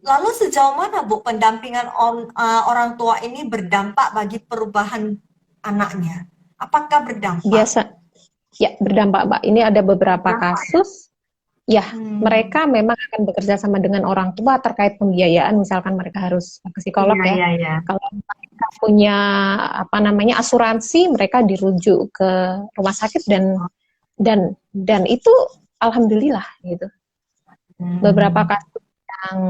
Lalu sejauh mana, Bu, pendampingan orang tua ini berdampak bagi perubahan anaknya? Apakah berdampak? Biasa ya berdampak, Mbak. Ini ada beberapa Berdampak ya? kasus ya, Hmm. mereka memang akan bekerja sama dengan orang tua terkait pembiayaan, misalkan mereka harus ke psikolog Iya, ya. iya, iya. Kalau mereka punya apa namanya asuransi, mereka dirujuk ke rumah sakit dan itu alhamdulillah gitu. Beberapa Hmm. kasus yang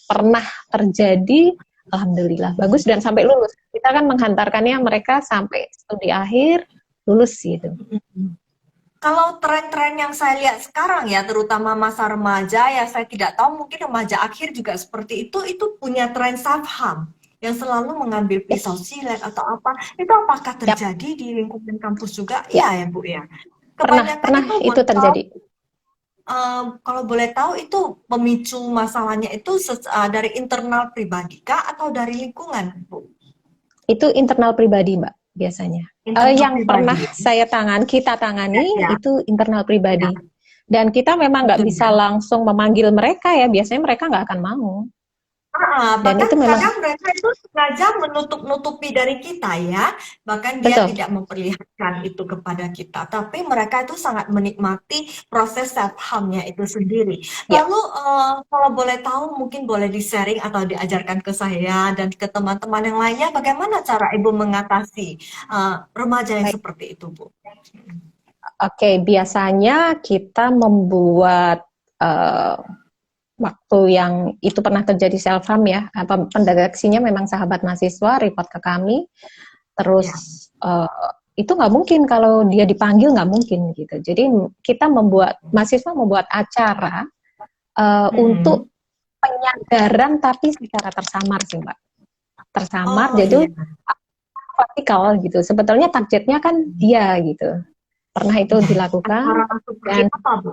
pernah terjadi, alhamdulillah bagus dan sampai lulus. Kita kan menghantarkannya mereka sampai studi akhir lulus gitu. Kalau tren-tren yang saya lihat sekarang ya, terutama masa remaja ya, saya tidak tahu mungkin remaja akhir juga seperti itu punya tren self harm yang selalu mengambil Yap, pisau silet atau apa. Itu apakah yap, terjadi di lingkungan kampus juga? ya. Iya ya Bu ya. Pernah Kebanyakan pernah itu itu boleh tahu, terjadi. kalau boleh tahu itu pemicu masalahnya itu dari internal pribadi kah atau dari lingkungan Bu? Itu internal pribadi, Mbak, biasanya. Internal Yang pernah pribadi. kita Ya, tangani ya, itu internal pribadi. ya. Dan kita memang nggak Itu bisa ya. langsung memanggil mereka ya, biasanya mereka nggak akan mau. Dan Bahkan itu memang kadang mereka itu sengaja menutup-nutupi dari kita ya, bahkan dia betul. tidak memperlihatkan itu kepada kita, tapi mereka itu sangat menikmati proses self harmnya itu sendiri. Ya, Lalu kalau boleh tahu mungkin boleh di-sharing atau diajarkan ke saya dan ke teman-teman yang lainnya bagaimana cara Ibu mengatasi remaja yang baik. seperti itu, Bu? Oke, biasanya kita membuat eh, waktu yang itu pernah terjadi self harm ya, apa pendeteksinya memang sahabat mahasiswa report ke kami, terus Ya. itu nggak mungkin kalau dia dipanggil nggak mungkin gitu. Jadi kita membuat mahasiswa membuat acara Mm-mm. untuk penyadaran tapi secara tersamar sih Mbak, tersamar Oh jadi iya. vertikal gitu. Sebetulnya targetnya kan dia gitu. Pernah itu Ya. dilakukan Acara seperti dan apa, Bu?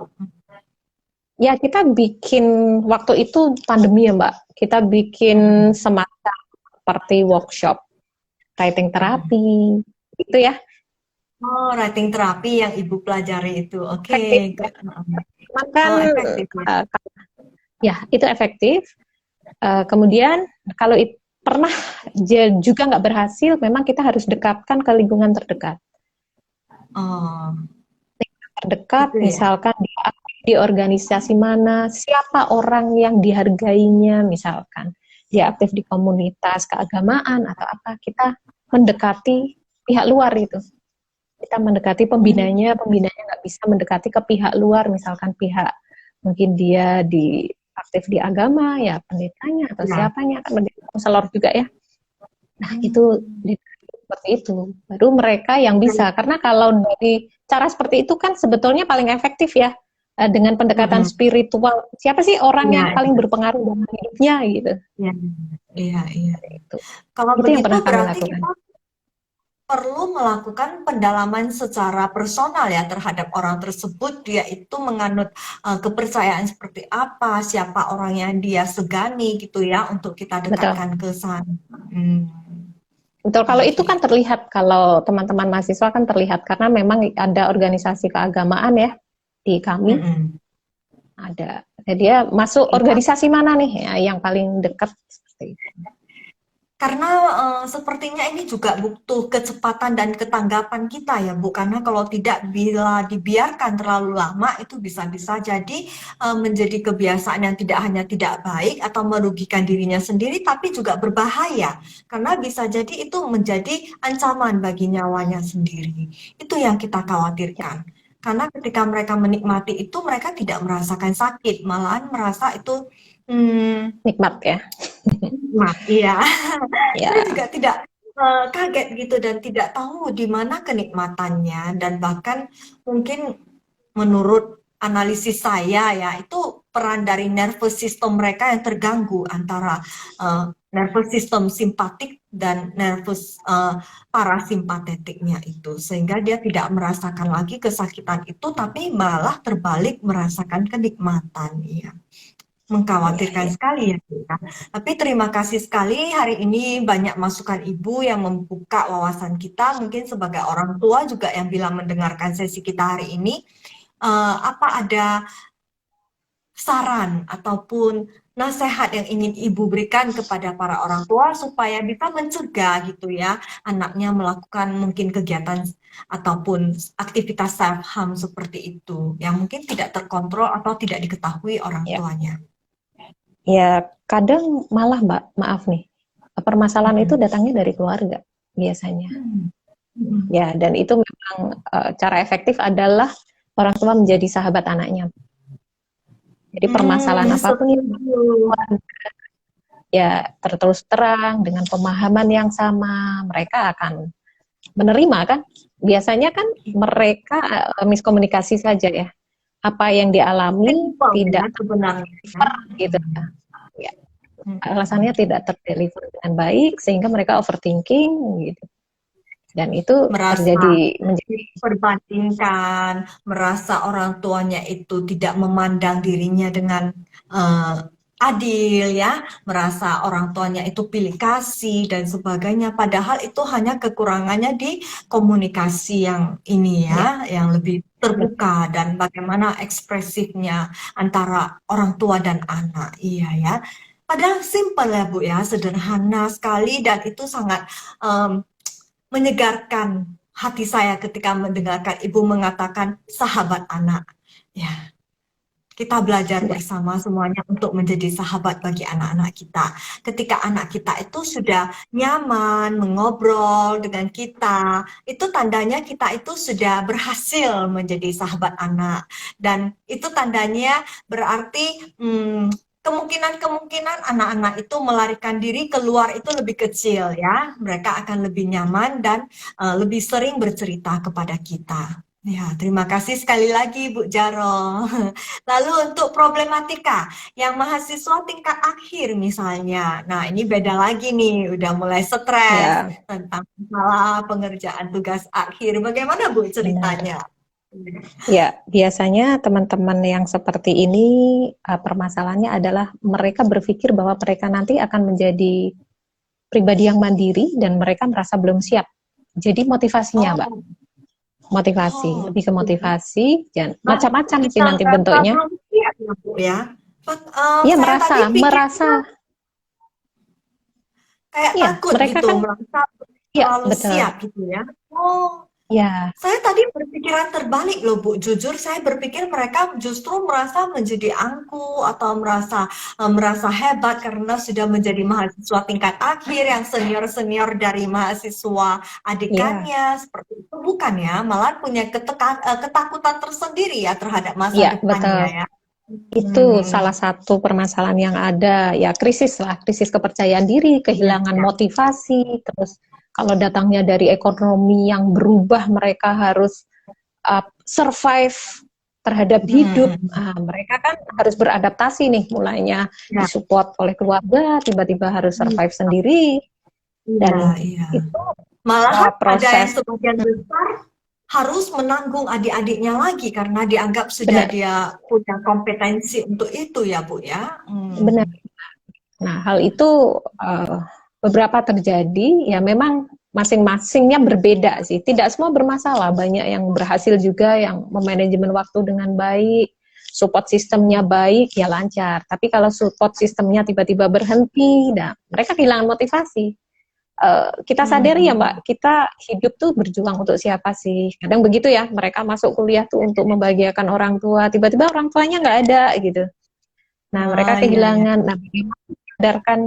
ya kita bikin waktu itu pandemi ya Mbak. Kita bikin Mm-mm. semacam seperti workshop writing Mm-mm. terapi gitu ya. Oh, writing terapi yang Ibu pelajari itu. Oke. Efektif ya. Cuman kan Oh, efektif ya. uh, ya itu efektif. Kemudian kalau pernah juga nggak berhasil, memang kita harus dekatkan ke lingkungan terdekat. Oh, Terdekat, gitu ya. misalkan di organisasi mana, siapa orang yang dihargainya, misalkan dia aktif di komunitas keagamaan atau apa, kita mendekati pihak luar itu. Kita mendekati Hmm, pembinanya nggak bisa mendekati ke pihak luar, misalkan pihak mungkin dia aktif di agama, ya pendetanya atau ya. siapanya, kan pendeta konselor juga ya. Nah, itu Hmm. seperti itu. Baru mereka yang bisa. Karena kalau dari cara seperti itu kan sebetulnya paling efektif ya. Dengan pendekatan Mm-mm. spiritual. Siapa sih orang Iya, yang paling berpengaruh dalam hidupnya gitu. iya, iya, iya. Itu. Kalau Itu yang begitu pernah kami berarti lakukan. kita perlu melakukan pendalaman secara personal ya terhadap orang tersebut. Dia itu menganut kepercayaan seperti apa, siapa orang yang dia segani gitu ya untuk kita Betul. dekatkan ke sana. Hmm, Betul. Kalau itu kan oke. terlihat, kalau teman-teman mahasiswa kan terlihat. Karena memang ada organisasi keagamaan ya di kami. Mm-mm. Ada. Jadi dia masuk Iya. organisasi mana nih ya, yang paling dekat seperti itu. Karena sepertinya ini juga butuh kecepatan dan ketanggapan kita ya, Bu. Karena kalau tidak bila dibiarkan terlalu lama itu bisa-bisa jadi menjadi kebiasaan yang tidak hanya tidak baik atau merugikan dirinya sendiri, tapi juga berbahaya. Karena bisa jadi itu menjadi ancaman bagi nyawanya sendiri. Itu yang kita Ya, khawatirkan. Karena ketika mereka menikmati itu, mereka tidak merasakan sakit, malahan merasa itu nikmat ya. iya. Saya Ya, juga tidak kaget gitu dan tidak tahu di mana kenikmatannya dan bahkan mungkin menurut analisis saya ya itu peran dari nervous system mereka yang terganggu antara nervous system simpatik dan nervous parasimpatetiknya itu sehingga dia tidak merasakan lagi kesakitan itu tapi malah terbalik merasakan kenikmatan ya. ya, Mengkhawatirkan ya. sekali ya kita. Tapi terima kasih sekali hari ini banyak masukan Ibu yang membuka wawasan kita. Mungkin sebagai orang tua juga yang bilang mendengarkan sesi kita hari ini, apa ada saran ataupun nasihat yang ingin Ibu berikan kepada para orang tua supaya bisa mencegah gitu ya anaknya melakukan mungkin kegiatan ataupun aktivitas self harm seperti itu yang mungkin tidak terkontrol atau tidak diketahui orang Ya, tuanya. ya kadang malah Mbak, maaf nih, permasalahan itu Mm-mm. datangnya dari keluarga biasanya. Hmm. Mhm. Ya, dan itu memang cara efektif adalah orang tua menjadi sahabat anaknya. Jadi permasalahan apapun yang Setuju. ya terus terang dengan pemahaman yang sama, mereka akan menerima kan. Biasanya kan mereka miskomunikasi saja ya. Apa yang dialami Simple ya tidak sebenarnya. Ya. ter gitu ya. Ya, alasannya tidak terdeliver dengan baik sehingga mereka overthinking gitu. Dan itu Merasa terjadi menjadi diperbandingkan, merasa orang tuanya itu tidak memandang dirinya dengan eh, adil ya, merasa orang tuanya itu pilih kasih dan sebagainya. Padahal itu hanya kekurangannya di komunikasi yang ini ya, ya, yang lebih terbuka dan bagaimana ekspresifnya antara orang tua dan anak. Iya ya. Padahal simpel ya Bu ya, sederhana sekali dan itu sangat em, menyegarkan hati saya ketika mendengarkan Ibu mengatakan sahabat anak. Ya, kita belajar Ya, bersama semuanya untuk menjadi sahabat bagi anak-anak kita. Ketika anak kita itu sudah nyaman mengobrol dengan kita, itu tandanya kita itu sudah berhasil menjadi sahabat anak. Dan itu tandanya berarti kemungkinan-kemungkinan anak-anak itu melarikan diri keluar itu lebih kecil ya. Mereka akan lebih nyaman dan lebih sering bercerita kepada kita. Ya, terima kasih sekali lagi Bu Jaro. Lalu untuk problematika yang mahasiswa tingkat akhir misalnya. Nah, ini beda lagi nih, udah mulai stres ya, tentang masalah pengerjaan tugas akhir. Bagaimana Bu benar. ceritanya? Ya, biasanya teman-teman yang seperti ini permasalahannya adalah mereka berpikir bahwa mereka nanti akan menjadi pribadi yang mandiri dan mereka merasa belum siap. Jadi motivasinya, Mbak, Oh, motivasi, oh, lebih ke gitu. motivasi dan Nah, macam-macam sih bisa nanti merasa bentuknya. belum siap ya Bu ya. Iya, Saya merasa, tadi pikirnya merasa. kayak Iya, takut mereka gitu, kan, merasa iya, terlalu betul. siap gitu ya. Oh, Ya, saya tadi berpikiran terbalik loh Bu, jujur saya berpikir mereka justru merasa menjadi angku atau merasa hebat karena sudah menjadi mahasiswa tingkat akhir yang senior-senior dari mahasiswa iya, adikannya seperti itu bukan ya, malah punya ketakutan tersendiri ya terhadap masa iya, depannya betul. ya. Itu Hmm, salah satu permasalahan yang ada, ya krisis lah, krisis kepercayaan diri, iya, kehilangan iya. motivasi, terus kalau datangnya dari ekonomi yang berubah, mereka harus survive terhadap hidup. Hmm, Mereka kan harus beradaptasi nih, mulainya ya, disupport oleh keluarga, tiba-tiba harus survive sendiri, iya, dan iya. itu Malahan ada yang proses sebagian besar harus menanggung adik-adiknya lagi karena dianggap sudah benar, dia punya kompetensi untuk itu ya Bu ya. benar. Nah, hal itu beberapa terjadi, ya memang masing-masingnya berbeda sih. Tidak semua bermasalah, banyak yang berhasil juga yang memanajemen waktu dengan baik, support sistemnya baik, ya lancar. Tapi kalau support sistemnya tiba-tiba berhenti, nah, mereka kehilangan motivasi. Kita sadari ya Mbak, Hmm. kita hidup tuh berjuang untuk siapa sih? Kadang begitu ya, mereka masuk kuliah tuh untuk membahagiakan orang tua, tiba-tiba orang tuanya nggak ada gitu. Nah, mereka Ah, iya, iya. kehilangan. Nah, bagaimana sadarkan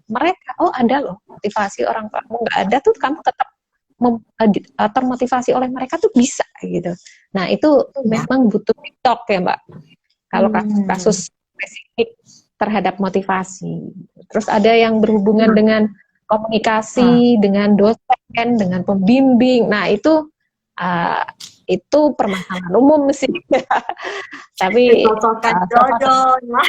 mereka, oh ada loh motivasi orang kamu nggak ada tuh kamu tetap termotivasi oleh mereka tuh bisa gitu. Nah, itu Ya. memang butuh TikTok ya Mbak. Kalau Hmm. kasus spesifik terhadap motivasi. Terus ada yang berhubungan Nah, dengan nah, komunikasi, dengan dosen, dengan pembimbing. Nah, uh, itu permasalahan umum sih. Tapi dicocokkan so far jodoh ya.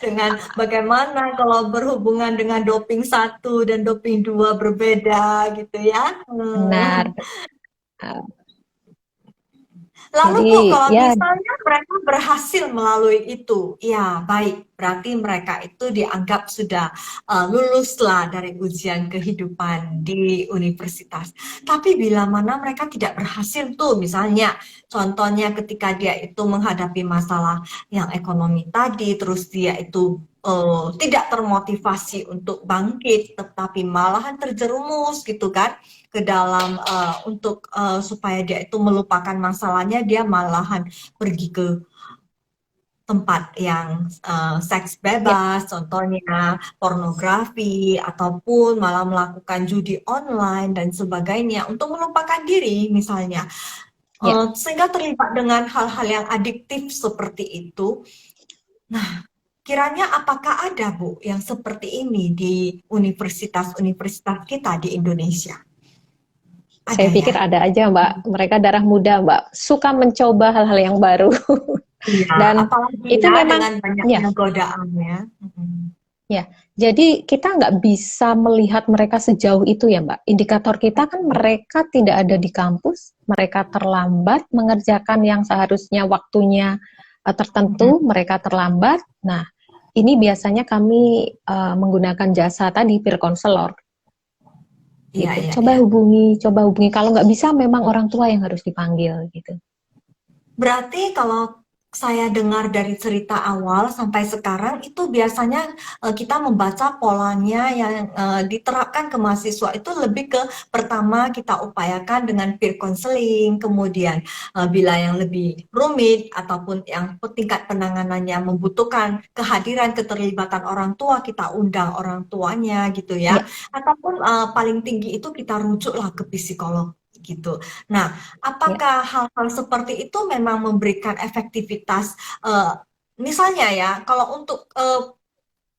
Dengan bagaimana kalau berhubungan dengan doping satu dan doping dua berbeda gitu ya. benar. Hmm. Uh, Lalu jadi Bu, kalau ya, misalnya mereka berhasil melalui itu, ya baik, berarti mereka itu dianggap sudah luluslah dari ujian kehidupan di universitas. Tapi bila mana mereka tidak berhasil tuh, misalnya contohnya ketika dia itu menghadapi masalah yang ekonomi tadi, terus dia itu tidak termotivasi untuk bangkit, tetapi malahan terjerumus gitu kan ke dalam untuk supaya dia itu melupakan masalahnya dia malahan pergi ke tempat yang seks ya, bebas, contohnya pornografi ataupun malah melakukan judi online dan sebagainya untuk melupakan diri misalnya. ya. Sehingga terlibat dengan hal-hal yang adiktif seperti itu. Nah, kiranya apakah ada Bu yang seperti ini di universitas-universitas kita di Indonesia? Saya Ada ya? pikir ada aja Mbak. Mereka darah muda Mbak, suka mencoba hal-hal yang baru. Iya, Dan apalagi itu ya memang, dengan ya, banyaknya godaan ya. ya. Jadi kita nggak bisa melihat mereka sejauh itu ya Mbak. Indikator kita kan mereka tidak ada di kampus, mereka terlambat mengerjakan yang seharusnya waktunya tertentu, mereka terlambat. Nah, ini biasanya kami menggunakan jasa tadi peer counselor Iya, gitu. iya, Coba iya. hubungi, coba hubungi. Kalau nggak bisa, memang orang tua yang harus dipanggil gitu. Berarti kalau saya dengar dari cerita awal sampai sekarang itu biasanya kita membaca polanya yang diterapkan ke mahasiswa itu lebih ke pertama kita upayakan dengan peer counseling, kemudian bila yang lebih rumit ataupun yang tingkat penanganannya membutuhkan kehadiran keterlibatan orang tua, kita undang orang tuanya gitu ya, Ya, ataupun paling tinggi itu kita rujuklah ke psikolog gitu. Nah, ya, apakah hal-hal seperti itu memang memberikan efektivitas? Misalnya ya, kalau untuk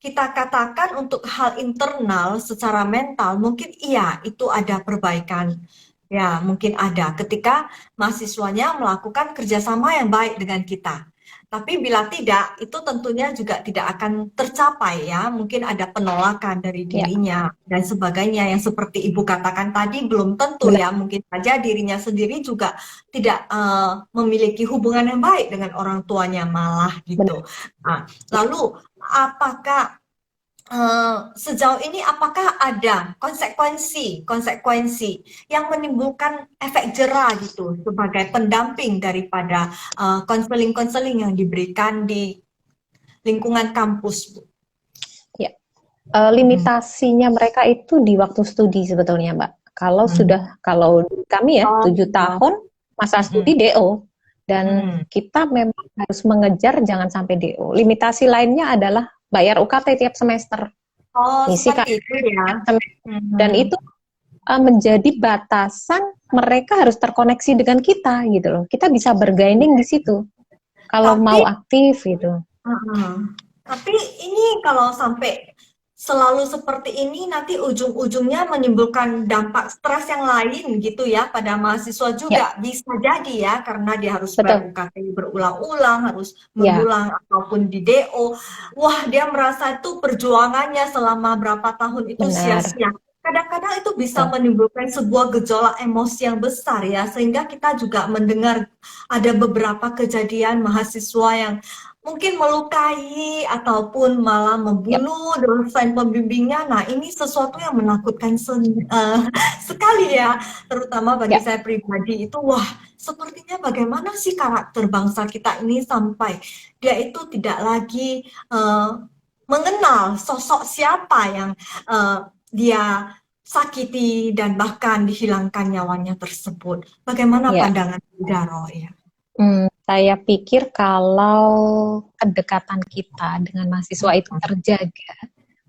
kita katakan untuk hal internal secara mental, mungkin iya itu ada perbaikan. Ya, mungkin ada ketika mahasiswanya melakukan kerjasama yang baik dengan kita. Tapi bila tidak, itu tentunya juga tidak akan tercapai ya. Mungkin ada penolakan dari ya, dirinya dan sebagainya yang seperti Ibu katakan tadi belum tentu benar, ya. Mungkin saja dirinya sendiri juga tidak memiliki hubungan yang baik dengan orang tuanya malah benar. gitu. Nah, Ya. lalu apakah sejauh ini apakah ada konsekuensi yang menimbulkan efek jera gitu sebagai pendamping daripada konseling-konseling yang diberikan di lingkungan kampus, Bu? Ya. Hmm. Limitasinya mereka itu di waktu studi sebetulnya, Mbak. Kalau Hmm. sudah, kalau kami ya Oh, 7 tahun masa hmm. studi DO, dan Hmm. kita memang harus mengejar jangan sampai DO. Limitasi lainnya adalah bayar UKT tiap semester, Oh, ngisi seperti KKN itu ya. tiap semester, dan Hmm. itu menjadi batasan mereka harus terkoneksi dengan kita gitu loh. Kita bisa bergaining di situ kalau Tapi mau aktif gitu. Tapi ini kalau sampai selalu seperti ini nanti ujung-ujungnya menimbulkan dampak stres yang lain gitu ya pada mahasiswa Ya, juga bisa jadi ya karena dia harus bayar betul. UKT berulang-ulang, harus Ya, mengulang ataupun di DO. Wah, dia merasa itu perjuangannya selama berapa tahun itu benar. sia-sia. Kadang-kadang itu bisa Betul. menimbulkan sebuah gejolak emosi yang besar ya, sehingga kita juga mendengar ada beberapa kejadian mahasiswa yang mungkin melukai ataupun malah Ya, membunuh dosen pembimbingnya. Nah, ini sesuatu yang menakutkan sekali ya, terutama bagi ya, saya pribadi itu. Wah, sepertinya bagaimana sih karakter bangsa kita ini sampai dia itu tidak lagi eh, mengenal sosok siapa yang dia sakiti dan bahkan dihilangkan nyawanya tersebut. Bagaimana ya. pandangan Daro ya? Saya pikir kalau kedekatan kita dengan mahasiswa itu terjaga,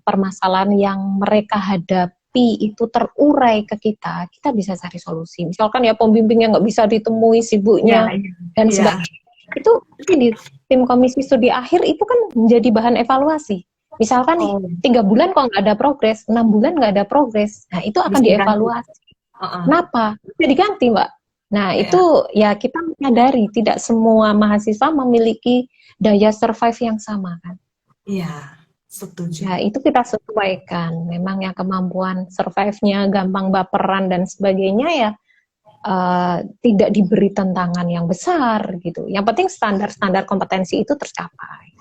permasalahan yang mereka hadapi itu terurai ke kita bisa cari solusi. Misalkan ya pembimbing yang nggak bisa ditemui, Ya, sibuknya, iya, dan iya. sebagainya. Itu nanti di tim komisi studi akhir itu kan menjadi bahan evaluasi. Misalkan nih, Oh, 3 bulan kok nggak ada progres, 6 bulan nggak ada progres. Nah, itu akan bisa diganti. dievaluasi. Heeh. Kenapa? Bisa diganti, Mbak. Nah, Ya, itu ya kita menyadari tidak semua mahasiswa memiliki daya survive yang sama kan. iya, setuju. Ya, itu kita sesuaikan. Memang yang kemampuan survive-nya gampang baperan dan sebagainya ya tidak diberi tantangan yang besar gitu. Yang penting standar-standar kompetensi itu tercapai.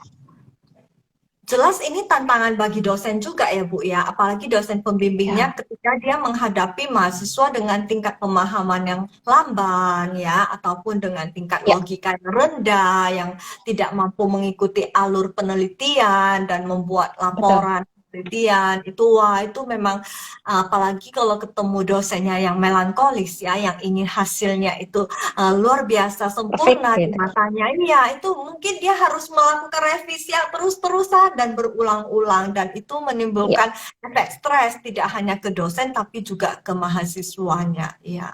Jelas ini tantangan bagi dosen juga ya Bu ya, apalagi dosen pembimbingnya Ya, ketika dia menghadapi mahasiswa dengan tingkat pemahaman yang lamban ya, ataupun dengan tingkat ya, logika yang rendah, yang tidak mampu mengikuti alur penelitian dan membuat betul. laporan penelitian itu. Wah, itu memang apalagi kalau ketemu dosennya yang melankolis ya, yang ingin hasilnya itu luar biasa Perfect sempurna di gitu. matanya. Iya, itu mungkin dia harus melakukan revisi yang terus-terusan dan berulang-ulang, dan itu Ya, menimbulkan efek stres tidak hanya ke dosen tapi juga ke mahasiswanya. Iya.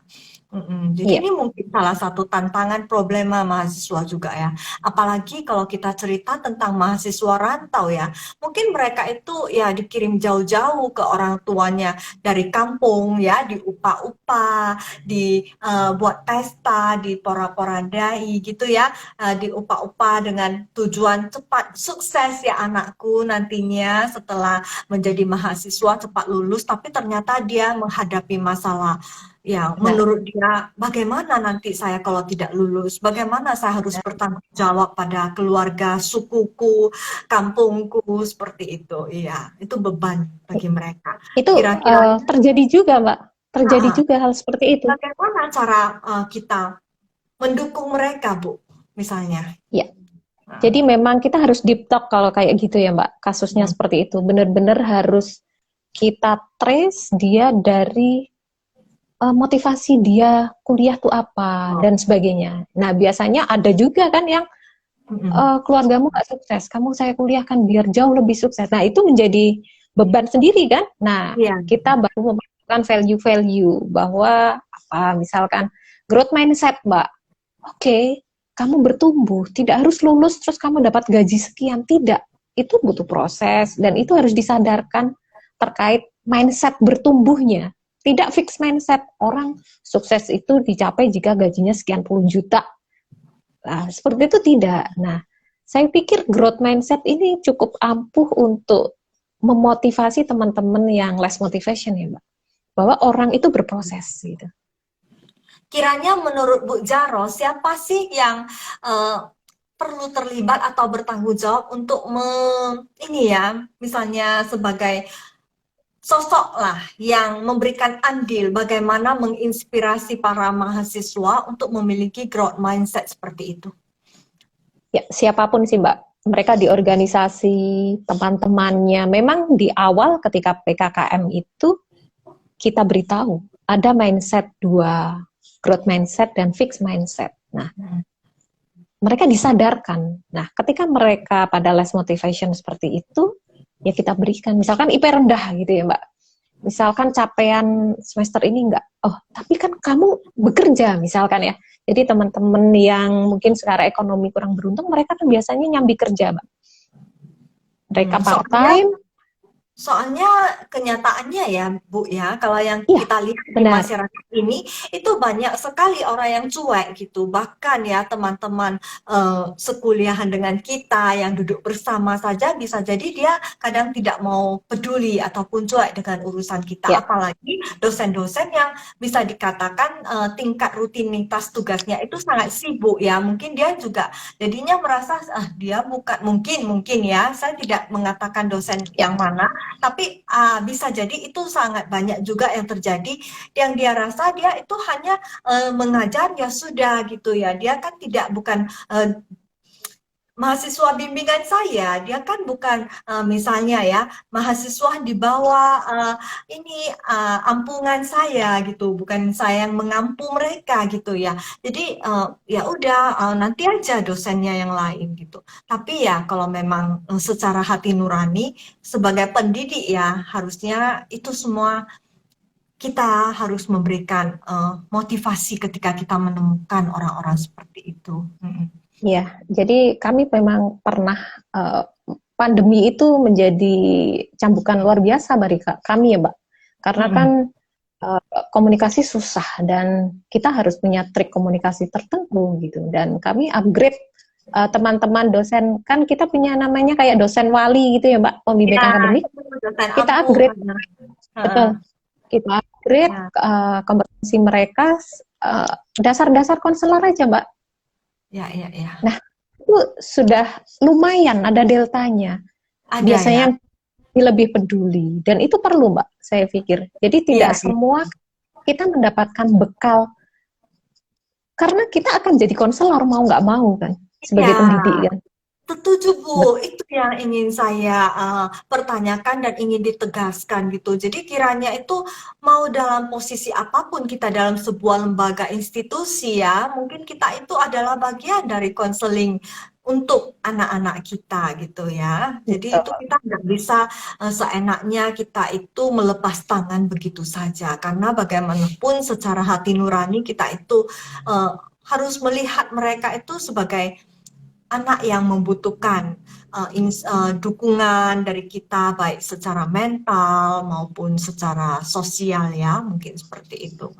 Jadi ya, ini mungkin salah satu tantangan problema mahasiswa juga ya. Apalagi kalau kita cerita tentang mahasiswa rantau ya. Mungkin mereka itu ya dikirim jauh-jauh ke orang tuanya dari kampung ya, diupah-upah, dibuat pesta, di pora-porandai gitu ya, diupah-upah dengan tujuan cepat sukses ya anakku nantinya setelah menjadi mahasiswa cepat lulus, tapi ternyata dia menghadapi masalah yang benar. menurut dia bagaimana nanti saya kalau tidak lulus, bagaimana saya harus bertanggung jawab pada keluarga, sukuku, kampungku, seperti itu. Iya, itu beban bagi mereka. Itu Kira-kira terjadi juga, Mbak. Terjadi juga hal seperti itu. bagaimana cara kita mendukung mereka, Bu, misalnya? Ya. Jadi memang kita harus deep talk kalau kayak gitu ya Mbak, kasusnya seperti itu. Benar-benar harus kita trace dia dari motivasi dia kuliah tuh apa dan sebagainya. Nah biasanya ada juga kan yang keluargamu nggak sukses, kamu saya kuliahkan biar jauh lebih sukses. Nah itu menjadi beban sendiri kan. Nah Iya. kita baru memasukkan value-value bahwa apa misalkan growth mindset Mbak. Oke, kamu bertumbuh, tidak harus lulus terus kamu dapat gaji sekian, tidak. Itu butuh proses dan itu harus disadarkan terkait mindset bertumbuhnya. Tidak fix mindset, orang sukses itu dicapai jika gajinya sekian puluh juta. Nah, seperti itu tidak. Nah, saya pikir growth mindset ini cukup ampuh untuk memotivasi teman-teman yang less motivation ya, Mbak. Bahwa orang itu berproses gitu. Kiranya menurut Bu Jaro, siapa sih yang perlu terlibat atau bertanggung jawab untuk ini ya, misalnya sebagai sosok lah yang memberikan andil bagaimana menginspirasi para mahasiswa untuk memiliki growth mindset seperti itu. Ya, siapapun sih Mbak, mereka di organisasi, teman-temannya, memang di awal ketika PKKM itu kita beritahu, ada mindset dua, growth mindset dan fixed mindset. Nah, mereka disadarkan. Nah, ketika mereka pada less motivation seperti itu, ya kita berikan, misalkan IP rendah gitu ya Mbak, misalkan capaian semester ini enggak, oh tapi kan kamu bekerja misalkan ya, jadi teman-teman yang mungkin secara ekonomi kurang beruntung, mereka kan biasanya nyambi kerja Mbak, mereka part time. Soalnya kenyataannya ya Bu ya, kalau yang Iya, kita lihat di benar. masyarakat ini itu banyak sekali orang yang cuek gitu. Bahkan ya teman-teman sekuliahan dengan kita yang duduk bersama saja bisa jadi dia kadang tidak mau peduli ataupun cuek dengan urusan kita. Ya, Apalagi dosen-dosen yang bisa dikatakan tingkat rutinitas tugasnya itu sangat sibuk ya. Mungkin dia juga jadinya merasa dia bukan mungkin ya. Saya tidak mengatakan dosen ya, yang mana, tapi bisa jadi itu sangat banyak juga yang terjadi, yang dia rasa dia itu hanya mengajar ya sudah gitu ya, dia kan bukan mahasiswa bimbingan saya, dia kan bukan misalnya ya mahasiswa di bawah ini ampungan saya gitu, bukan saya yang mengampu mereka gitu ya. Jadi ya udah nanti aja dosennya yang lain gitu. Tapi ya kalau memang secara hati nurani sebagai pendidik ya harusnya itu semua kita harus memberikan motivasi ketika kita menemukan orang-orang seperti itu. ya. Jadi kami memang pernah pandemi itu menjadi cambukan luar biasa bagi kami ya Mbak, karena kan komunikasi susah dan kita harus punya trik komunikasi tertentu gitu, dan kami upgrade teman-teman dosen, kan kita punya namanya kayak dosen wali gitu ya Mbak, pembimbing Ya, akademik, dosen kita ampuh. upgrade, betul, kita upgrade kompetensi mereka, dasar-dasar konselor aja Mbak. Ya. Nah itu sudah lumayan ada deltanya, Ada biasanya ya. lebih peduli, dan itu perlu Mbak, saya pikir. Jadi tidak semua kita mendapatkan bekal, karena kita akan jadi konselor mau nggak mau kan, sebagai pendidik kan. Setuju Bu, itu yang ingin saya pertanyakan dan ingin ditegaskan gitu. Jadi kiranya itu mau dalam posisi apapun kita dalam sebuah lembaga institusi ya, mungkin kita itu adalah bagian dari konseling untuk anak-anak kita gitu ya. Jadi Betul. itu kita nggak bisa seenaknya kita itu melepas tangan begitu saja, karena bagaimanapun secara hati nurani kita itu harus melihat mereka itu sebagai anak yang membutuhkan dukungan dari kita baik secara mental maupun secara sosial ya, mungkin seperti itu.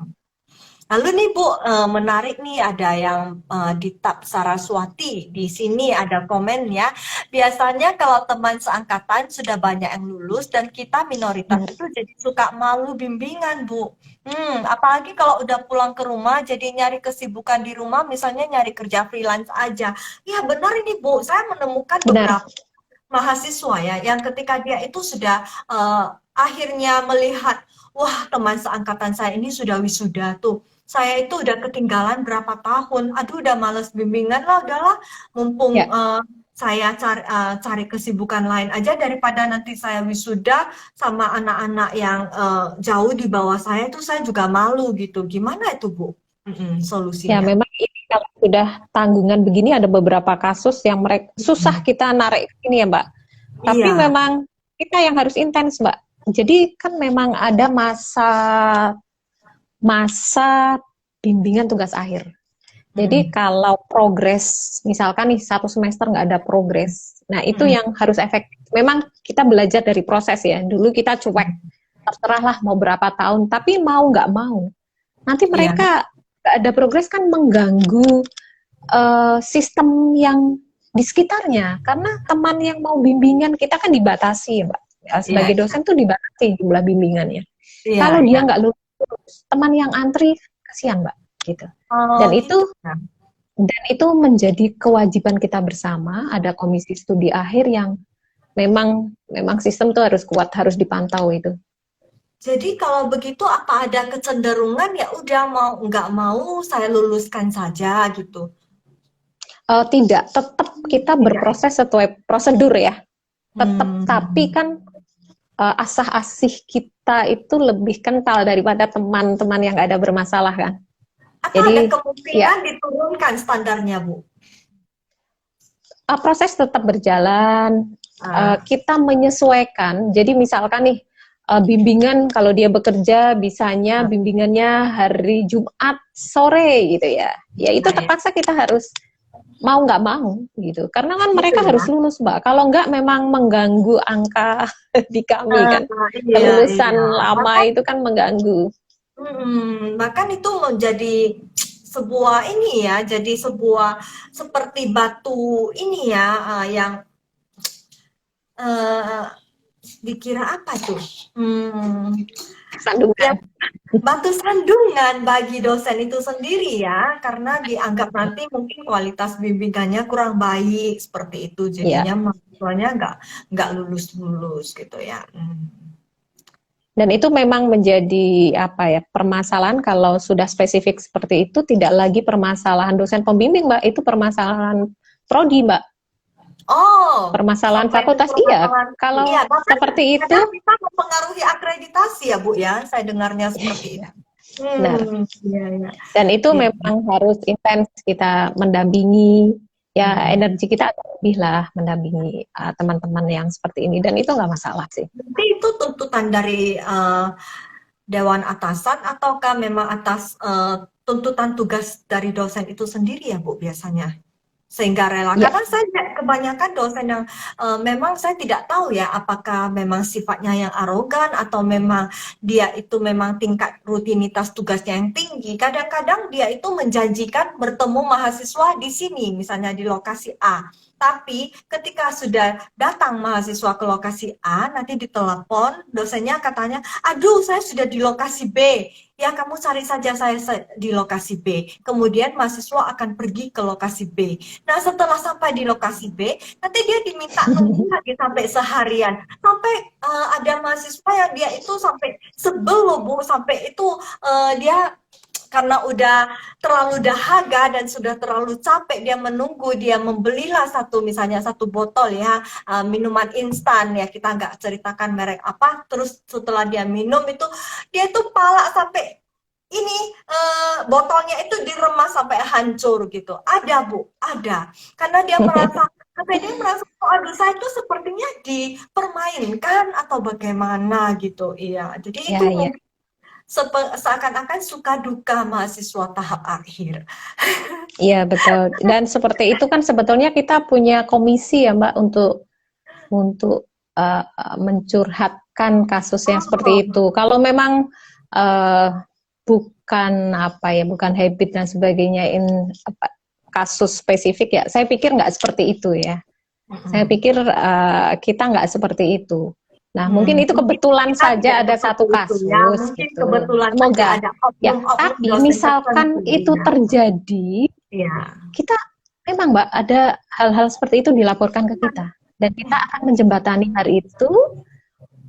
Lalu nih Bu, menarik nih ada yang di tab Saraswati, di sini ada komen ya. Biasanya kalau teman seangkatan sudah banyak yang lulus dan kita minoritas itu jadi suka malu bimbingan Bu. Apalagi kalau udah pulang ke rumah jadi nyari kesibukan di rumah, misalnya nyari kerja freelance aja. Ya benar ini Bu, saya menemukan beberapa mahasiswa ya yang ketika dia itu sudah akhirnya melihat, wah teman seangkatan saya ini sudah wisuda tuh, saya itu udah ketinggalan berapa tahun. Aduh, udah males bimbingan lah, udahlah. Mumpung Ya, saya cari kesibukan lain aja daripada nanti saya wisuda sama anak-anak yang jauh di bawah saya itu saya juga malu gitu. Gimana itu, Bu? ya Solusinya. memang ini kalau sudah tanggungan begini ada beberapa kasus yang mereka susah Mm. kita narik ini ya Mbak. Tapi Iya, memang kita yang harus intens Mbak. Jadi kan memang ada masa masa bimbingan tugas akhir. Jadi mm, kalau progres, misalkan nih satu semester nggak ada progres, nah itu mm, yang harus efektif. Memang kita belajar dari proses ya. Dulu kita cuek, mm. terserahlah mau berapa tahun, tapi mau nggak mau, nanti Iya, mereka nggak ada progres kan mengganggu sistem yang di sekitarnya. Karena teman yang mau bimbingan kita kan dibatasi ya Mbak. Ya, iya, sebagai dosen tuh dibatasi jumlah bimbingannya. iya, Kalau iya. dia nggak lulus, teman yang antri kasihan Mbak, gitu. Oh, Dan itu gitu ya. menjadi kewajiban kita bersama. Ada komisi studi akhir yang memang memang sistem tuh harus kuat, harus dipantau itu. Jadi kalau begitu apa ada kecenderungan ya udah mau nggak mau saya luluskan saja gitu. Tidak, tetap kita Tidak ya. berproses sesuai prosedur ya. Tetap, tapi Hmm. kan asah-asih kita itu lebih kental daripada teman-teman yang nggak ada bermasalah kan. Atau ada Jadi ya kemungkinan diturunkan standarnya, Bu? proses tetap berjalan. Ah, Kita menyesuaikan. Jadi misalkan nih bimbingan kalau dia bekerja bisanya ah, bimbingannya hari Jumat sore gitu ya. Ya itu ya, ya. terpaksa kita harus mau nggak mau gitu. Karena kan Gitu mereka ya. harus lulus Mbak. Kalau nggak memang mengganggu angka di kami Ah, kan. iya, Kelulusan iya. lama Bahkan, itu kan mengganggu. bahkan itu menjadi sebuah ini ya, jadi sebuah seperti batu ini ya, yang eh, dikira apa tuh? Hmm, ya Sandungan. batu sandungan bagi dosen itu sendiri ya, karena dianggap nanti mungkin kualitas bimbingannya kurang baik seperti itu, Ya. jadinya mahasiswanya nggak lulus-lulus gitu ya. Dan itu memang menjadi apa ya permasalahan kalau sudah spesifik seperti itu tidak lagi permasalahan dosen pembimbing Mbak, itu permasalahan prodi Mbak, Oh, permasalahan sampai ke fakultas iya. permasalahan. Iya, Kalau bahkan seperti itu, kadang bisa mempengaruhi akreditasi ya, Bu ya. Saya dengarnya seperti itu. benar. Iya, iya. Dan itu Iya. memang harus intens kita mendampingi, ya Hmm. energi kita agak lebih lah mendampingi teman-teman yang seperti ini dan itu nggak masalah sih. Berarti itu tuntutan dari dewan atasan ataukah memang atas tuntutan tugas dari dosen itu sendiri ya, Bu, biasanya? Sehingga rela. Ya, Karena saya kebanyakan dosen yang memang saya tidak tahu ya apakah memang sifatnya yang arogan atau memang dia itu memang tingkat rutinitas tugasnya yang tinggi. Kadang-kadang dia itu menjanjikan bertemu mahasiswa di sini, misalnya di lokasi A. Tapi ketika sudah datang mahasiswa ke lokasi A, nanti ditelepon, dosennya katanya, aduh saya sudah di lokasi B. Ya kamu cari saja saya di lokasi B. Kemudian mahasiswa akan pergi ke lokasi B. Nah, setelah sampai di lokasi B, nanti dia diminta nunggu lagi sampai seharian. Sampai ada mahasiswa yang dia itu sampai sebel loh, Bu. Sampai itu dia karena udah terlalu dahaga dan sudah terlalu capek dia menunggu, dia membelilah satu misalnya satu botol ya minuman instan ya, kita nggak ceritakan merek apa, terus setelah dia minum itu dia itu palak sampai ini botolnya itu diremas sampai hancur gitu. Ada Bu, ada. Karena dia merasa, sampai dia merasa, oh, aduh saya itu sepertinya dipermainkan atau bagaimana gitu. Iya, jadi itu ya, ya. mungkin seakan-akan suka duka mahasiswa tahap akhir. Iya betul. Dan seperti itu kan sebetulnya kita punya komisi ya Mbak untuk mencurhatkan kasus yang seperti Oh, itu. Kalau memang bukan apa ya, bukan habit dan sebagainya kasus spesifik ya, saya pikir nggak seperti itu ya. Saya mm-mm. pikir kita nggak seperti itu. Nah, mungkin itu Mungkin kebetulan kita tidak saja ada seperti satu itu ya. kasus Mungkin gitu. kebetulan saja Semoga ada ya. oknum-oknum Tapi dosen misalkan tertentu itu ya. terjadi, Iya. kita memang Mbak ada hal-hal seperti itu dilaporkan ke kita dan kita akan menjembatani hari itu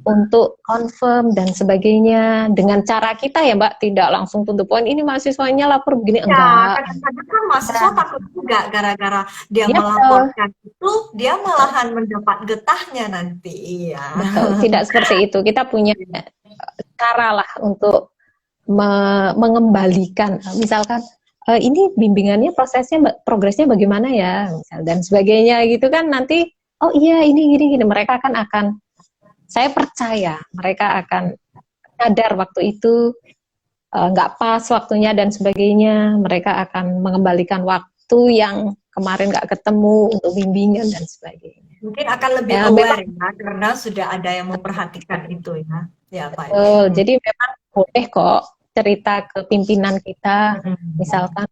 untuk confirm dan sebagainya dengan cara kita ya Mbak, tidak langsung to the point ini mahasiswanya lapor begini, Ya, enggak. kadang-kadang kan mahasiswa takut juga gara-gara dia Ya betul, melaporkan itu, dia malahan mendapat getahnya nanti. Iya. betul. Tidak seperti itu. Kita punya cara lah untuk mengembalikan. Misalkan ini bimbingannya prosesnya progresnya bagaimana ya, misal dan sebagainya gitu kan nanti oh iya ini gini gini mereka akan saya percaya mereka akan sadar waktu itu nggak pas waktunya dan sebagainya mereka akan mengembalikan waktu yang kemarin nggak ketemu untuk bimbingan dan sebagainya. Mungkin akan lebih Ya memang aware ya, karena sudah ada yang memperhatikan itu ya. Ya, Pak. jadi memang boleh kok cerita ke pimpinan kita, misalkan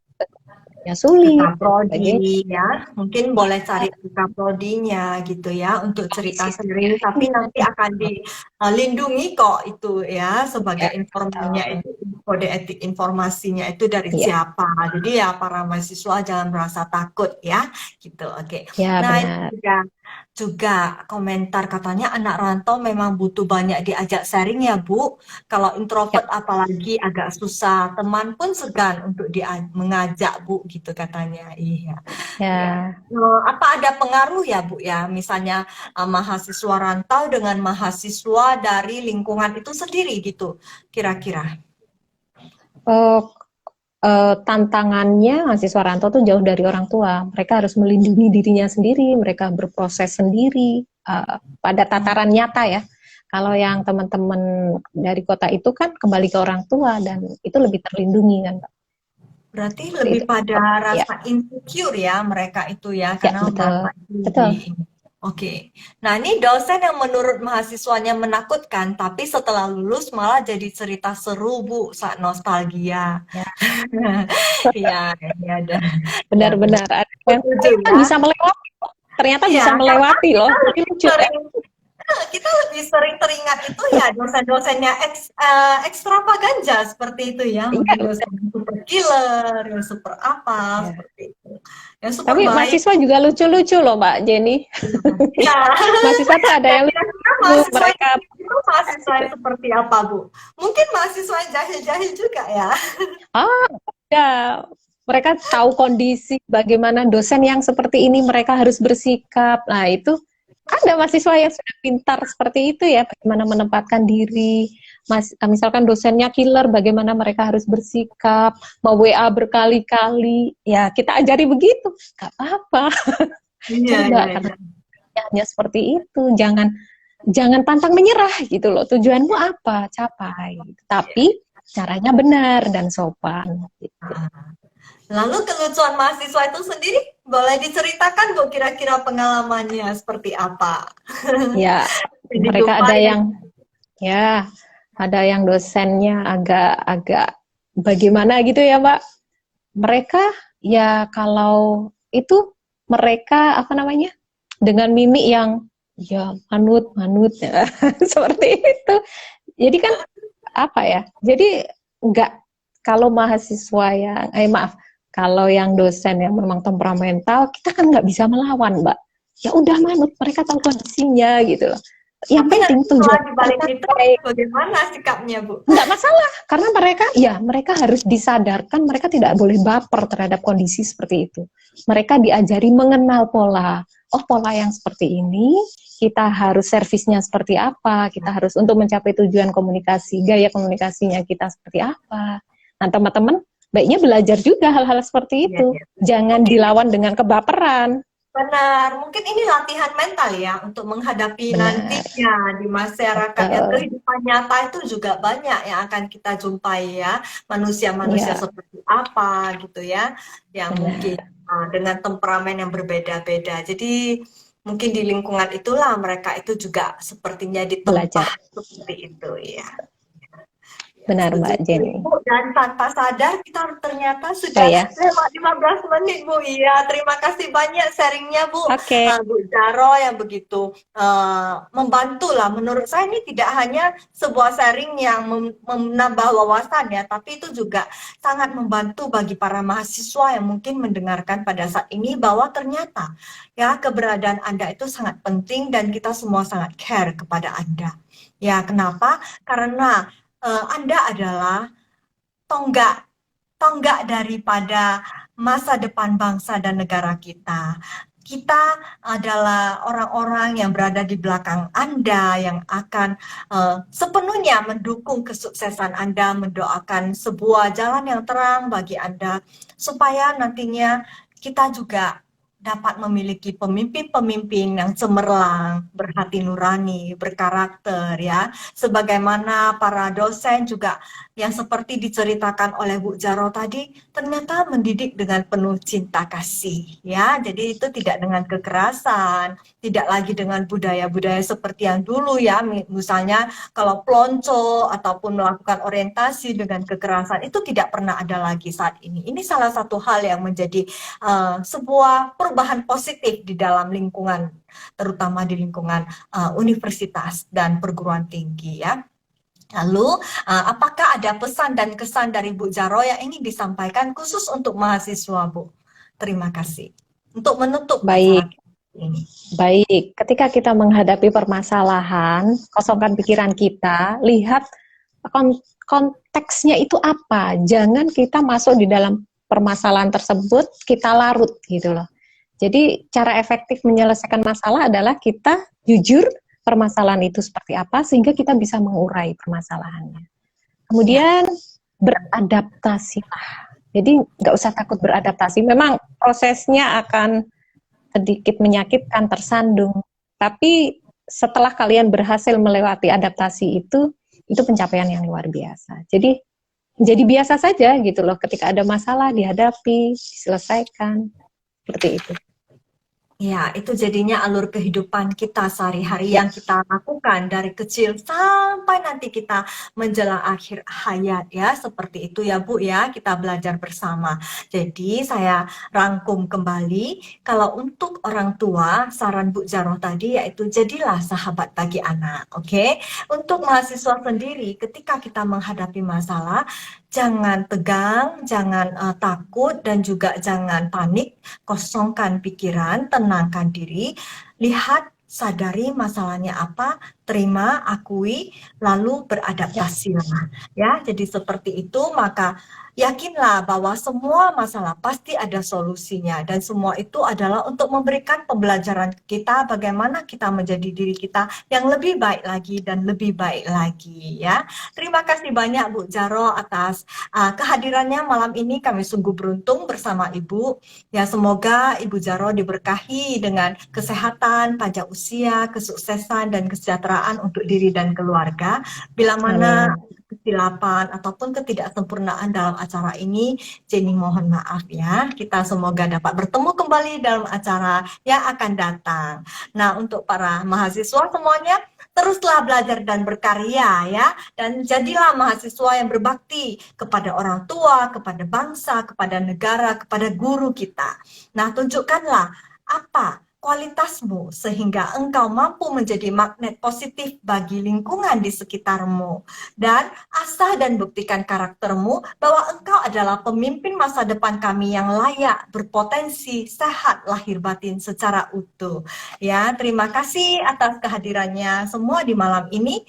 ya Ke sulit dan sebagainya. Kaprodi ya, mungkin boleh cari ke Kaprodinya gitu ya untuk cerita sendiri, tapi nanti akan dilindungi kok itu ya sebagai Ya, informannya itu kode etik informasinya itu dari ya, siapa. Jadi ya para mahasiswa jangan merasa takut ya gitu. Oke. ya Nah, ini benar. juga komentar katanya anak rantau memang butuh banyak diajak sharing ya Bu. Kalau Ya, introvert apalagi agak susah, teman pun segan untuk mengajak Bu gitu katanya. Iya, iya. ya. Apa ada pengaruh ya Bu ya, misalnya mahasiswa rantau dengan mahasiswa dari lingkungan itu sendiri gitu, kira-kira? Oh, tantangannya mahasiswa rantau tuh jauh dari orang tua. Mereka harus melindungi dirinya sendiri, mereka berproses sendiri pada tataran nyata ya. Kalau yang teman-teman dari kota itu kan kembali ke orang tua dan itu lebih terlindungi kan, Pak. Berarti Seperti lebih itu. pada Ya, rasa insecure ya mereka itu ya, ya karena betul, merasa itu di betul. ini. Oke. Nah, ini dosen yang menurut mahasiswanya menakutkan, tapi setelah lulus malah jadi cerita seru, Bu, saat nostalgia. Ya, Iya, ini ada. Ya, benar. benar-benar ada yang Setuju ternyata ya. bisa melewati, ternyata Iya, bisa karena melewati loh. kita Jadi lebih lucu kan? sering teringat itu ya dosen-dosennya ekstravaganza seperti itu ya, Iya, mungkin dosen yang super killer, yang super apa ya. seperti itu, yang super Tapi baik. mahasiswa juga lucu-lucu loh, Mbak Jenny. Ya, Mahasiswa tuh ada nah yang kira-kira lucu, mahasiswa mereka itu mahasiswa yang seperti apa, Bu? Mungkin mahasiswa yang jahil-jahil juga ya. ah ya mereka tahu kondisi bagaimana dosen yang seperti ini mereka harus bersikap. Nah, itu ada mahasiswa yang sudah pintar seperti itu ya, bagaimana menempatkan diri. Misalkan dosennya killer, bagaimana mereka harus bersikap, mau WA berkali-kali, ya kita ajari begitu, gak apa-apa. Iya, iya, Coba karena iya. hanya seperti itu, jangan jangan pantang menyerah gitu loh. Tujuanmu apa? Capai. Iya. Tapi caranya benar dan sopan. Gitu. Ah. Lalu kelucuan mahasiswa itu sendiri boleh diceritakan, Bu, kira-kira pengalamannya seperti apa? Ya, mereka ada Dijumpai. yang ya, ada yang dosennya agak-agak bagaimana gitu ya, Mbak. Mereka ya kalau itu mereka apa namanya? Dengan mimik yang ya manut ya. Seperti itu. Jadi kan apa ya? Jadi enggak kalau mahasiswa yang maaf, kalau yang dosen yang memang temperamental, kita kan nggak bisa melawan, Mbak. Ya udah manut, mereka tahu kondisinya gitu loh. Yang Tapi penting nanti setelah tujuan dibalik itu, tercapai. bagaimana sikapnya, Bu? Nggak masalah, karena mereka harus disadarkan, mereka tidak boleh baper terhadap kondisi seperti itu. Mereka diajari mengenal pola. Oh, pola yang seperti ini, kita harus servisnya seperti apa, kita harus untuk mencapai tujuan komunikasi, gaya komunikasinya kita seperti apa. Nah, teman-teman, baiknya belajar juga hal-hal seperti Iya, itu. iya. Jangan Oke, dilawan dengan kebaperan. benar. Mungkin ini latihan mental ya untuk menghadapi Benar, nantinya di masyarakat yang betul. kehidupan nyata itu juga banyak yang akan kita jumpai ya. Manusia-manusia Ya, seperti apa gitu ya, yang mungkin benar. dengan temperamen yang berbeda-beda. Jadi mungkin di lingkungan itulah mereka itu juga sepertinya Belajar. ditempa seperti itu ya. Ya, Benar, setuju Mbak Jenny. Bu. Dan tanpa sadar kita ternyata Oh sudah ya, lewat 15 menit Bu. Iya, terima kasih banyak sharingnya Bu. oke. Bu Jaro yang begitu membantu lah. Menurut saya ini tidak hanya sebuah sharing yang menambah wawasan ya, tapi itu juga sangat membantu bagi para mahasiswa yang mungkin mendengarkan pada saat ini bahwa ternyata ya keberadaan Anda itu sangat penting dan kita semua sangat care kepada Anda. Ya, kenapa? Karena Anda adalah tonggak tonggak daripada masa depan bangsa dan negara kita. Kita adalah orang-orang yang berada di belakang Anda yang akan sepenuhnya mendukung kesuksesan Anda, mendoakan sebuah jalan yang terang bagi Anda, supaya nantinya kita juga dapat memiliki pemimpin-pemimpin yang cemerlang, berhati nurani, berkarakter ya, sebagaimana para dosen juga yang seperti diceritakan oleh Bu Jaro tadi, ternyata mendidik dengan penuh cinta kasih ya. Jadi itu tidak dengan kekerasan, tidak lagi dengan budaya-budaya seperti yang dulu ya, misalnya kalau pelonco ataupun melakukan orientasi dengan kekerasan itu tidak pernah ada lagi saat ini. Ini salah satu hal yang menjadi sebuah perubahan positif di dalam lingkungan, terutama di lingkungan universitas dan perguruan tinggi ya. Lalu, apakah ada pesan dan kesan dari Bu Jaro yang ingin disampaikan khusus untuk mahasiswa, Bu? Terima kasih. Untuk menutup Baik, acara ini. baik. Ketika kita menghadapi permasalahan, kosongkan pikiran kita, lihat konteksnya itu apa. Jangan kita masuk di dalam permasalahan tersebut, kita larut gitu loh. Jadi cara efektif menyelesaikan masalah adalah kita jujur permasalahan itu seperti apa, sehingga kita bisa mengurai permasalahannya. Ya, Kemudian beradaptasilah. Jadi nggak usah takut beradaptasi. Memang prosesnya akan sedikit menyakitkan, tersandung. Tapi setelah kalian berhasil melewati adaptasi itu pencapaian yang luar biasa. Jadi biasa saja gitu loh. Ketika ada masalah dihadapi, diselesaikan, seperti itu. ya, itu jadinya alur kehidupan kita sehari-hari Ya, yang kita lakukan dari kecil sampai nanti kita menjelang akhir hayat ya, seperti itu ya Bu ya, kita belajar bersama. Jadi saya rangkum kembali, kalau untuk orang tua, saran Bu Jaroh tadi yaitu jadilah sahabat bagi anak, oke? Untuk mahasiswa sendiri, ketika kita menghadapi masalah, jangan tegang, jangan takut, dan juga jangan panik. Kosongkan pikiran, tenangkan diri, lihat, sadari masalahnya apa, terima, akui, lalu ya, beradaptasilah. Ya, jadi seperti itu, maka yakinlah bahwa semua masalah pasti ada solusinya dan semua itu adalah untuk memberikan pembelajaran kita bagaimana kita menjadi diri kita yang lebih baik lagi dan lebih baik lagi ya. Terima kasih banyak Bu Jaro atas kehadirannya malam ini. Kami sungguh beruntung bersama Ibu. Ya, semoga Ibu Jaro diberkahi dengan kesehatan, panjang usia, kesuksesan, dan kesejahteraan untuk diri dan keluarga. Bila mana amin. kesilapan ataupun ketidaksempurnaan dalam acara ini, Jenny mohon maaf ya. Kita semoga dapat bertemu kembali dalam acara yang akan datang. Nah, untuk para mahasiswa semuanya, teruslah belajar dan berkarya ya. Dan jadilah mahasiswa yang berbakti kepada orang tua, kepada bangsa, kepada negara, kepada guru kita. Nah, tunjukkanlah apa kualitasmu sehingga engkau mampu menjadi magnet positif bagi lingkungan di sekitarmu. Dan asah dan buktikan karaktermu bahwa engkau adalah pemimpin masa depan kami yang layak, berpotensi, sehat, lahir batin secara utuh. Ya, terima kasih atas kehadirannya semua di malam ini.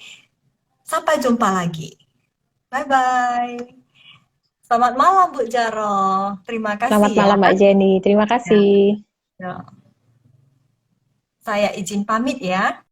Sampai jumpa lagi. Bye-bye. Selamat malam, Bu Jaro. Terima kasih Selamat ya. malam Mbak Jenny, terima Ya, kasih. ya. Saya izin pamit ya.